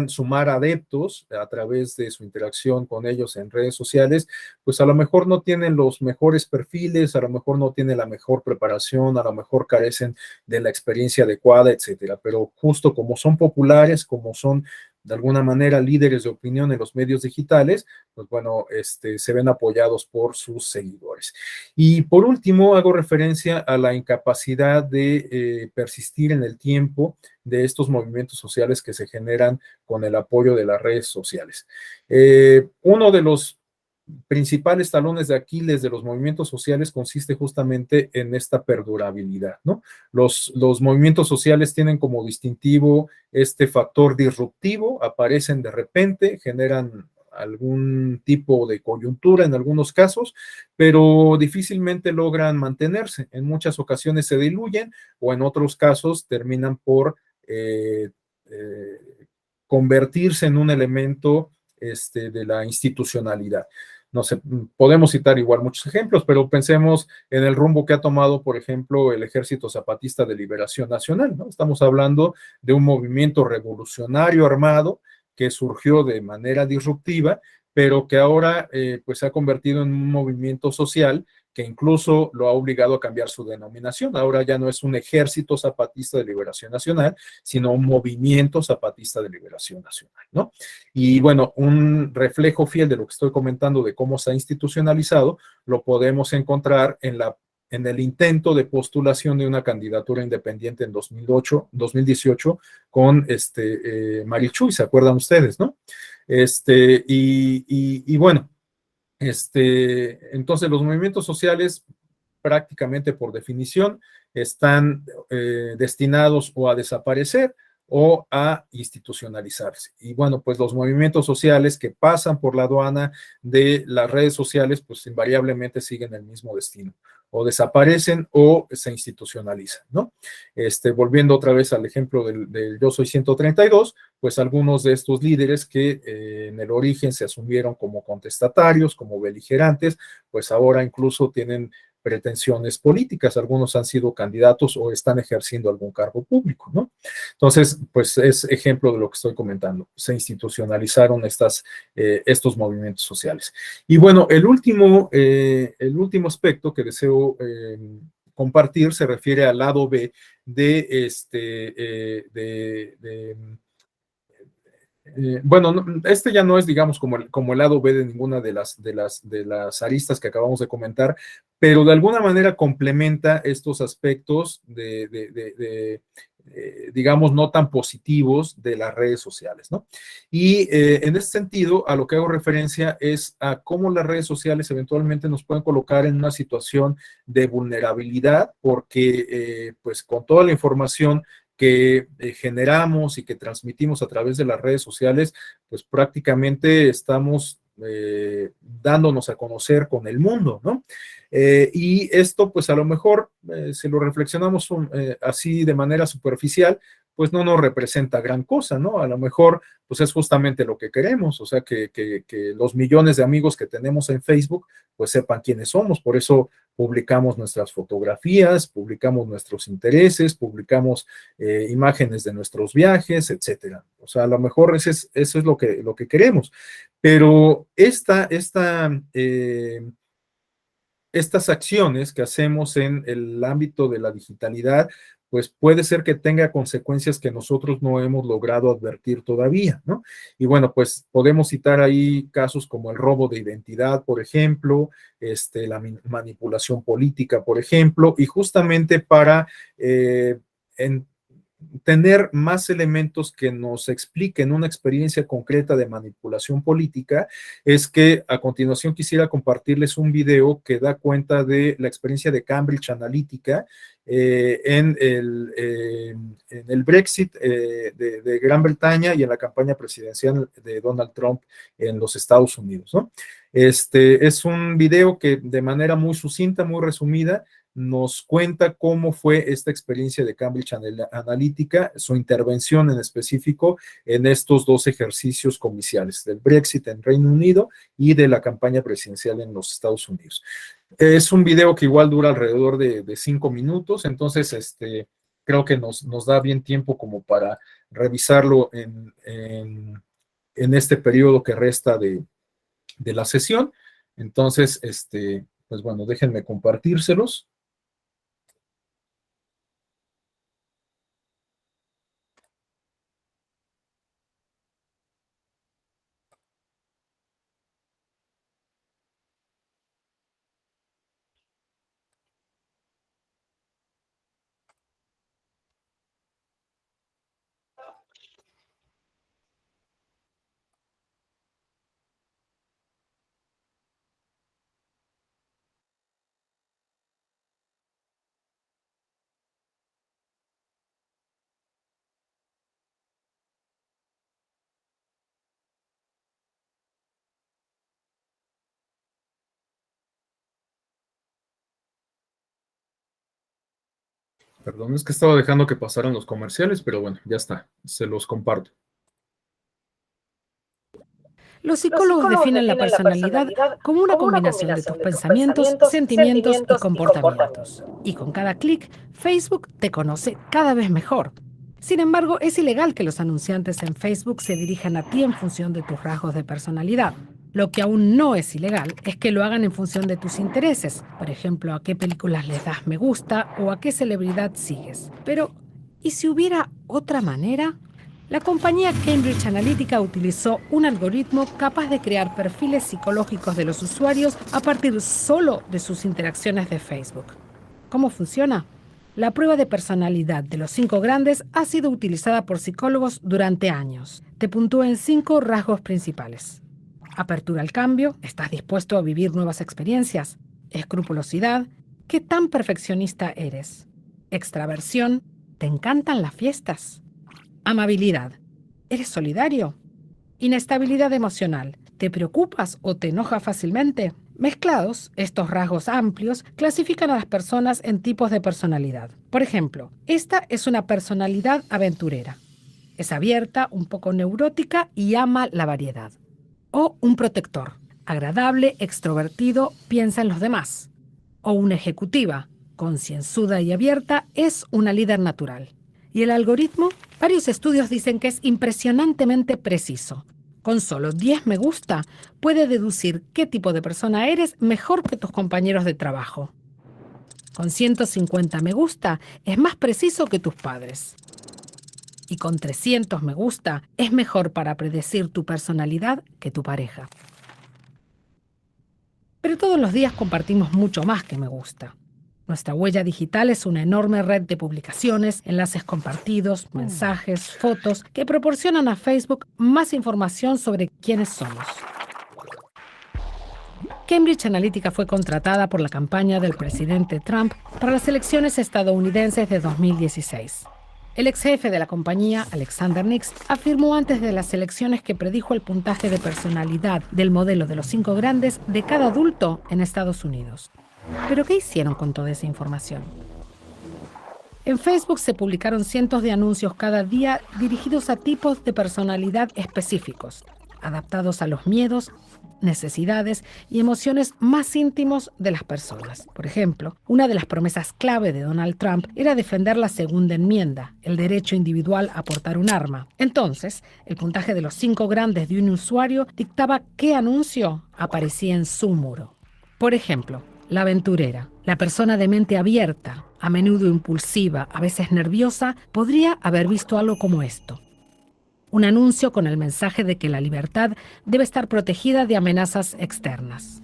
[SPEAKER 1] sumar adeptos a través de su interacción con ellos en redes sociales, pues a lo mejor no tienen los mejores perfiles, a lo mejor no tienen la mejor preparación, a lo mejor carecen de la experiencia adecuada, etcétera. Pero justo como son populares, como son de alguna manera líderes de opinión en los medios digitales, pues bueno, se ven apoyados por sus seguidores. Y por último, hago referencia a la incapacidad de persistir en el tiempo de estos movimientos sociales que se generan con el apoyo de las redes sociales. Uno de los principales talones de Aquiles de los movimientos sociales consiste justamente en esta perdurabilidad, ¿no? Los movimientos sociales tienen como distintivo este factor disruptivo, aparecen de repente, generan algún tipo de coyuntura en algunos casos, pero difícilmente logran mantenerse. En muchas ocasiones se diluyen o en otros casos terminan por convertirse en un elemento de la institucionalidad. No sé, podemos citar igual muchos ejemplos, pero pensemos en el rumbo que ha tomado, por ejemplo, el Ejército Zapatista de Liberación Nacional, ¿no? Estamos hablando de un movimiento revolucionario armado que surgió de manera disruptiva, pero que ahora pues se ha convertido en un movimiento social que incluso lo ha obligado a cambiar su denominación. Ahora ya no es un Ejército Zapatista de Liberación Nacional, sino un movimiento zapatista de liberación nacional, ¿no? Y bueno, un reflejo fiel de lo que estoy comentando de cómo se ha institucionalizado, lo podemos encontrar en el intento de postulación de una candidatura independiente en 2018 con Marichuy, ¿se acuerdan ustedes, no? Y bueno, entonces los movimientos sociales prácticamente por definición están destinados o a desaparecer o a institucionalizarse. Y bueno, pues los movimientos sociales que pasan por la aduana de las redes sociales, pues invariablemente siguen el mismo destino, o desaparecen o se institucionalizan, ¿no? Volviendo otra vez al ejemplo del Yo Soy 132, pues algunos de estos líderes que en el origen se asumieron como contestatarios, como beligerantes, pues ahora incluso tienen pretensiones políticas, algunos han sido candidatos o están ejerciendo algún cargo público, ¿no? Entonces, pues es ejemplo de lo que estoy comentando, se institucionalizaron estos movimientos sociales. Y bueno, el último aspecto que deseo compartir se refiere al lado B bueno, este ya no es, digamos, como el lado B de ninguna de las aristas que acabamos de comentar, pero de alguna manera complementa estos aspectos digamos, no tan positivos de las redes sociales, ¿no? Y en este sentido, a lo que hago referencia es a cómo las redes sociales eventualmente nos pueden colocar en una situación de vulnerabilidad, porque pues con toda la información que generamos y que transmitimos a través de las redes sociales, pues prácticamente estamos dándonos a conocer con el mundo, ¿no? Y esto, pues a lo mejor, si lo reflexionamos así de manera superficial, pues no nos representa gran cosa, ¿no? A lo mejor, pues es justamente lo que queremos, o sea, que los millones de amigos que tenemos en Facebook, pues sepan quiénes somos, por eso publicamos nuestras fotografías, publicamos nuestros intereses, publicamos imágenes de nuestros viajes, etcétera. O sea, a lo mejor eso es lo que queremos, pero estas acciones que hacemos en el ámbito de la digitalidad, pues puede ser que tenga consecuencias que nosotros no hemos logrado advertir todavía, ¿no? Y bueno, pues podemos citar ahí casos como el robo de identidad, por ejemplo, la manipulación política, por ejemplo, y justamente para tener más elementos que nos expliquen una experiencia concreta de manipulación política, es que a continuación quisiera compartirles un video que da cuenta de la experiencia de Cambridge Analytica en el Brexit de Gran Bretaña y en la campaña presidencial de Donald Trump en los Estados Unidos, ¿no? Es un video que de manera muy sucinta, muy resumida, nos cuenta cómo fue esta experiencia de Cambridge Analytica, su intervención en específico en estos dos ejercicios comiciales, del Brexit en Reino Unido y de la campaña presidencial en los Estados Unidos. Es un video que igual dura alrededor de 5 minutos, entonces creo que nos da bien tiempo como para revisarlo en este periodo que resta de la sesión. Entonces, pues bueno, déjenme compartírselos. Perdón, es que estaba dejando que pasaran los comerciales, pero bueno, ya está, se los comparto.
[SPEAKER 9] Los psicólogos definen la personalidad como una combinación de tus pensamientos, sentimientos y comportamientos. Y con cada clic, Facebook te conoce cada vez mejor. Sin embargo, es ilegal que los anunciantes en Facebook se dirijan a ti en función de tus rasgos de personalidad. Lo que aún no es ilegal es que lo hagan en función de tus intereses, por ejemplo, a qué películas les das me gusta o a qué celebridad sigues. Pero, ¿y si hubiera otra manera? La compañía Cambridge Analytica utilizó un algoritmo capaz de crear perfiles psicológicos de los usuarios a partir solo de sus interacciones de Facebook. ¿Cómo funciona? La prueba de personalidad de los 5 grandes ha sido utilizada por psicólogos durante años. Te puntúa en 5 rasgos principales. Apertura al cambio, ¿estás dispuesto a vivir nuevas experiencias? Escrupulosidad, ¿qué tan perfeccionista eres? Extraversión, ¿te encantan las fiestas? Amabilidad, ¿eres solidario? Inestabilidad emocional, ¿te preocupas o te enojas fácilmente? Mezclados, estos rasgos amplios clasifican a las personas en tipos de personalidad. Por ejemplo, esta es una personalidad aventurera. Es abierta, un poco neurótica y ama la variedad. O un protector, agradable, extrovertido, piensa en los demás. O una ejecutiva, concienzuda y abierta, es una líder natural. ¿Y el algoritmo? Varios estudios dicen que es impresionantemente preciso. Con solo 10 me gusta, puede deducir qué tipo de persona eres mejor que tus compañeros de trabajo. Con 150 me gusta, es más preciso que tus padres. Y con 300 me gusta, es mejor para predecir tu personalidad que tu pareja. Pero todos los días compartimos mucho más que me gusta. Nuestra huella digital es una enorme red de publicaciones, enlaces compartidos, mensajes, fotos, que proporcionan a Facebook más información sobre quiénes somos. Cambridge Analytica fue contratada por la campaña del presidente Trump para las elecciones estadounidenses de 2016. El ex jefe de la compañía, Alexander Nix, afirmó antes de las elecciones que predijo el puntaje de personalidad del modelo de los 5 grandes de cada adulto en Estados Unidos. ¿Pero qué hicieron con toda esa información? En Facebook se publicaron cientos de anuncios cada día dirigidos a tipos de personalidad específicos, adaptados a los miedos, necesidades y emociones más íntimos de las personas. Por ejemplo, una de las promesas clave de Donald Trump era defender la segunda enmienda, el derecho individual a portar un arma. Entonces, el puntaje de los 5 grandes de un usuario dictaba qué anuncio aparecía en su muro. Por ejemplo, la aventurera, la persona de mente abierta, a menudo impulsiva, a veces nerviosa, podría haber visto algo como esto. Un anuncio con el mensaje de que la libertad debe estar protegida de amenazas externas.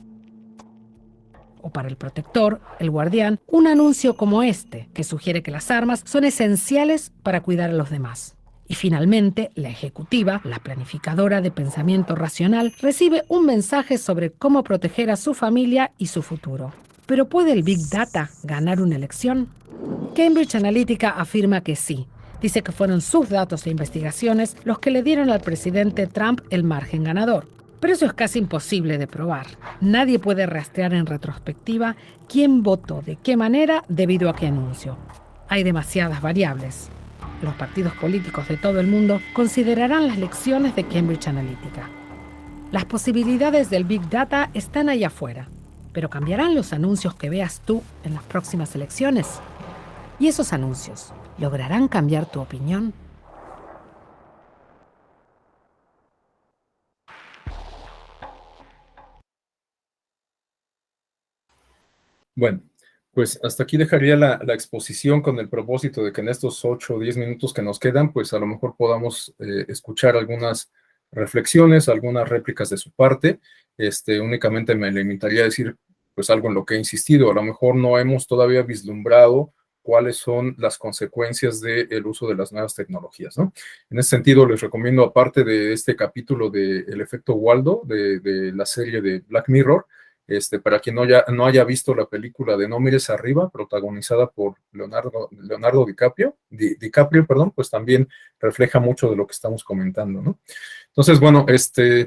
[SPEAKER 9] O para el protector, el guardián, un anuncio como este, que sugiere que las armas son esenciales para cuidar a los demás. Y finalmente, la ejecutiva, la planificadora de pensamiento racional, recibe un mensaje sobre cómo proteger a su familia y su futuro. ¿Pero puede el Big Data ganar una elección? Cambridge Analytica afirma que sí. Dice que fueron sus datos e investigaciones los que le dieron al presidente Trump el margen ganador. Pero eso es casi imposible de probar. Nadie puede rastrear en retrospectiva quién votó de qué manera debido a qué anuncio. Hay demasiadas variables. Los partidos políticos de todo el mundo considerarán las lecciones de Cambridge Analytica. Las posibilidades del Big Data están allá afuera, pero ¿cambiarán los anuncios que veas tú en las próximas elecciones? ¿Y esos anuncios lograrán cambiar tu opinión?
[SPEAKER 1] Bueno, pues hasta aquí dejaría la exposición con el propósito de que en estos 8 o 10 minutos que nos quedan, pues a lo mejor podamos escuchar algunas reflexiones, algunas réplicas de su parte. Únicamente me limitaría a decir pues algo en lo que he insistido. A lo mejor no hemos todavía vislumbrado cuáles son las consecuencias del uso de las nuevas tecnologías, ¿no? En ese sentido, les recomiendo, aparte de este capítulo de El efecto Waldo, de la serie de Black Mirror, para quien no haya visto la película de No mires arriba, protagonizada por Leonardo DiCaprio, pues también refleja mucho de lo que estamos comentando, ¿no? Entonces, bueno,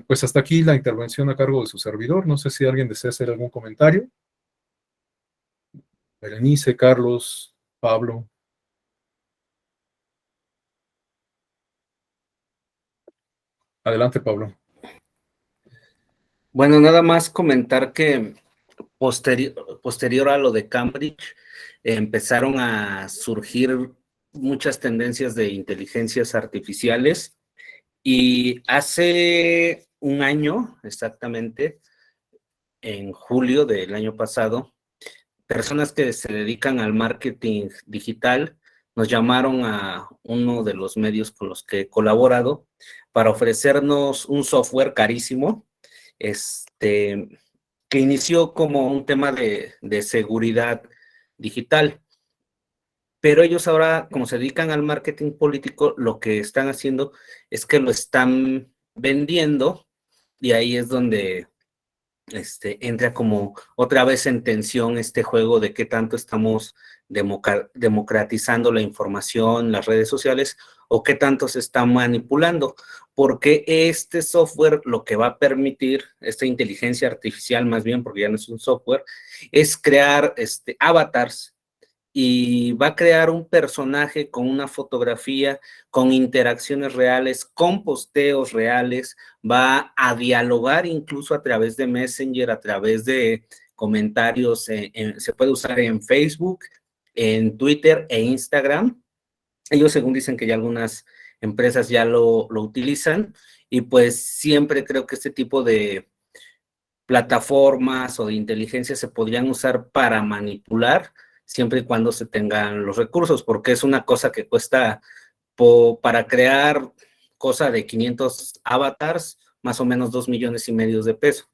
[SPEAKER 1] pues hasta aquí la intervención a cargo de su servidor. No sé si alguien desea hacer algún comentario. Berenice, Carlos, Pablo. Adelante, Pablo.
[SPEAKER 2] Bueno, nada más comentar que posterior a lo de Cambridge, empezaron a surgir muchas tendencias de inteligencias artificiales y hace un año exactamente, en julio del año pasado, personas que se dedican al marketing digital nos llamaron a uno de los medios con los que he colaborado para ofrecernos un software carísimo, que inició como un tema de seguridad digital. Pero ellos ahora, como se dedican al marketing político, lo que están haciendo es que lo están vendiendo, y ahí es donde entra como otra vez en tensión este juego de qué tanto estamos democratizando la información, las redes sociales, o qué tanto se está manipulando, porque este software lo que va a permitir, esta inteligencia artificial más bien, porque ya no es un software, es crear avatars, y va a crear un personaje con una fotografía, con interacciones reales, con posteos reales, va a dialogar incluso a través de Messenger, a través de comentarios, se puede usar en Facebook, en Twitter e Instagram. Ellos según dicen que ya algunas empresas ya lo utilizan, y pues siempre creo que este tipo de plataformas o de inteligencia se podrían usar para manipular, siempre y cuando se tengan los recursos, porque es una cosa que cuesta, para crear cosa de 500 avatars, más o menos 2,5 millones de pesos.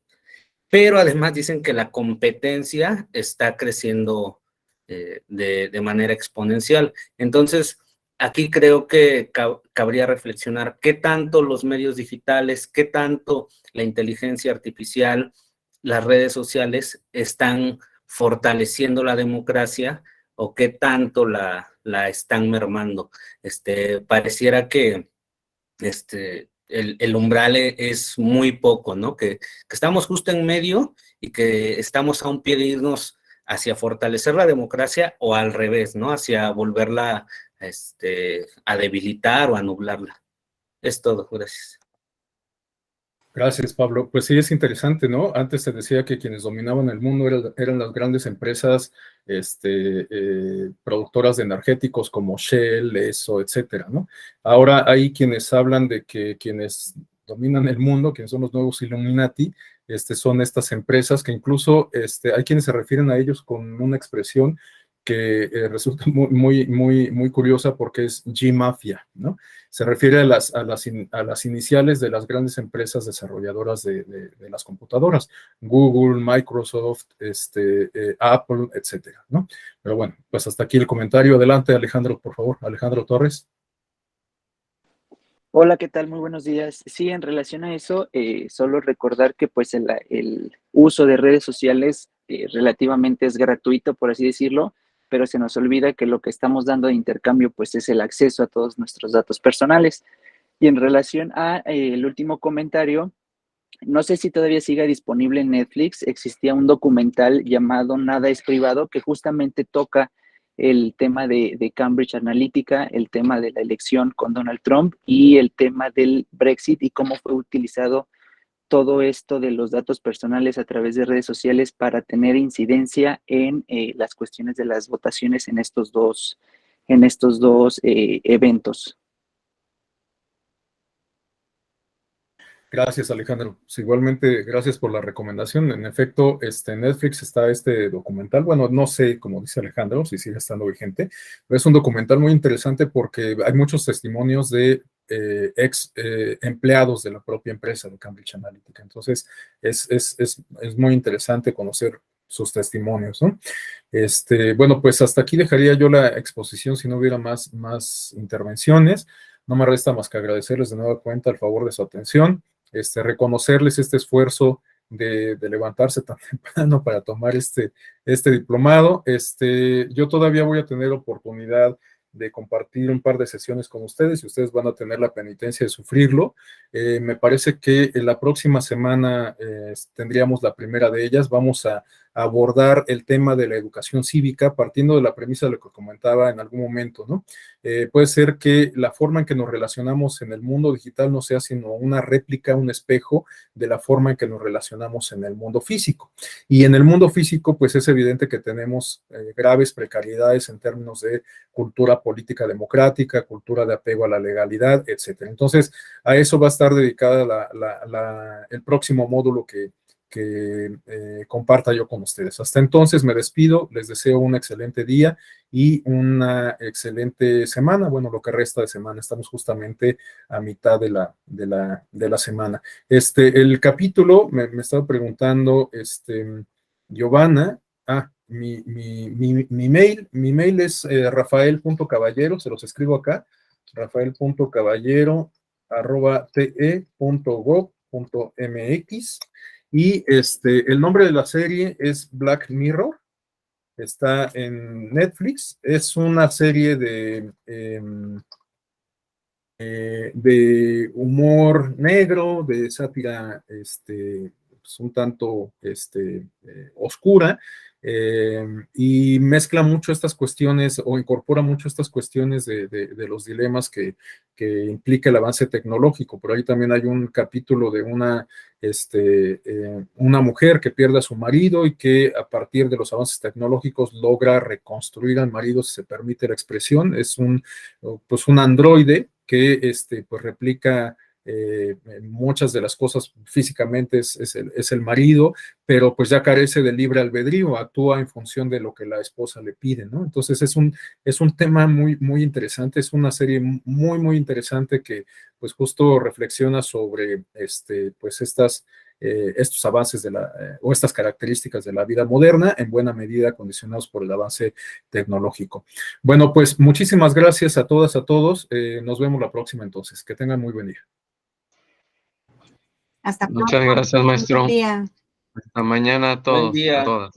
[SPEAKER 2] Pero además dicen que la competencia está creciendo de manera exponencial. Entonces, aquí creo que cabría reflexionar qué tanto los medios digitales, qué tanto la inteligencia artificial, las redes sociales están fortaleciendo la democracia, o qué tanto la están mermando. Pareciera que el umbral es muy poco, ¿no? Que estamos justo en medio, y que estamos a un pie de irnos hacia fortalecer la democracia, o al revés, ¿no? Hacia volverla a debilitar o a nublarla. Es todo, gracias.
[SPEAKER 1] Gracias, Pablo. Pues sí, es interesante, ¿no? Antes se decía que quienes dominaban el mundo eran las grandes empresas productoras de energéticos como Shell, ESSO, etcétera, ¿no? Ahora hay quienes hablan de que quienes dominan el mundo, quienes son los nuevos Illuminati, son estas empresas que incluso hay quienes se refieren a ellos con una expresión que resulta muy curiosa, porque es G-Mafia, ¿no? Se refiere a las iniciales de las grandes empresas desarrolladoras de las computadoras, Google, Microsoft, Apple, etcétera, ¿no? Pero bueno, pues hasta aquí el comentario. Adelante, Alejandro, por favor. Alejandro Torres.
[SPEAKER 10] Hola, ¿qué tal? Muy buenos días. Sí, en relación a eso, solo recordar que pues el uso de redes sociales relativamente es gratuito, por así decirlo, pero se nos olvida que lo que estamos dando de intercambio pues es el acceso a todos nuestros datos personales. Y en relación a el último comentario, no sé si todavía siga disponible en Netflix, existía un documental llamado Nada es privado, que justamente toca el tema de Cambridge Analytica, el tema de la elección con Donald Trump y el tema del Brexit, y cómo fue utilizado todo esto de los datos personales a través de redes sociales para tener incidencia en las cuestiones de las votaciones en estos dos eventos.
[SPEAKER 1] Gracias, Alejandro. Pues igualmente, gracias por la recomendación. En efecto, en Netflix está este documental. Bueno, no sé, como dice Alejandro, si sigue estando vigente, pero es un documental muy interesante porque hay muchos testimonios de ex empleados de la propia empresa de Cambridge Analytica. Entonces, es muy interesante conocer sus testimonios, ¿no? Bueno, pues hasta aquí dejaría yo la exposición si no hubiera más intervenciones. No me resta más que agradecerles de nueva cuenta el favor de su atención, reconocerles este esfuerzo de levantarse tan temprano para tomar este diplomado. Yo todavía voy a tener oportunidad de compartir un par de sesiones con ustedes, y ustedes van a tener la penitencia de sufrirlo. Me parece que en la próxima semana tendríamos la primera de ellas. Vamos a abordar el tema de la educación cívica partiendo de la premisa de lo que comentaba en algún momento, ¿no? Puede ser que la forma en que nos relacionamos en el mundo digital no sea sino una réplica, un espejo de la forma en que nos relacionamos en el mundo físico. Y en el mundo físico, pues es evidente que tenemos graves precariedades en términos de cultura política democrática, cultura de apego a la legalidad, etcétera. Entonces, a eso va a estar dedicada el próximo módulo que comparta yo con ustedes. Hasta entonces me despido, les deseo un excelente día y una excelente semana, bueno, lo que resta de semana, estamos justamente a mitad de la semana. El capítulo, me estaba preguntando, Giovanna, mi mail es rafael.caballero, se los escribo acá, rafael.caballero@te.gov.mx. Y el nombre de la serie es Black Mirror, está en Netflix, es una serie de humor negro, de sátira pues un tanto oscura, y mezcla mucho estas cuestiones o incorpora mucho estas cuestiones de los dilemas que implica el avance tecnológico. Por ahí también hay un capítulo de una mujer que pierde a su marido y que a partir de los avances tecnológicos logra reconstruir al marido, si se permite la expresión. Es un androide que pues replica muchas de las cosas físicamente, es el marido, pero pues ya carece de libre albedrío, actúa en función de lo que la esposa le pide, ¿no? Entonces es un tema muy, muy interesante, es una serie muy, muy interesante que pues justo reflexiona sobre pues estos avances o estas características de la vida moderna, en buena medida condicionados por el avance tecnológico. Bueno, pues muchísimas gracias a todas, a todos. Nos vemos la próxima entonces. Que tengan muy buen día.
[SPEAKER 11] Hasta pronto.
[SPEAKER 3] Muchas gracias, maestro.
[SPEAKER 11] Buen día.
[SPEAKER 3] Hasta mañana a todos.
[SPEAKER 2] Buen día.
[SPEAKER 3] A todas.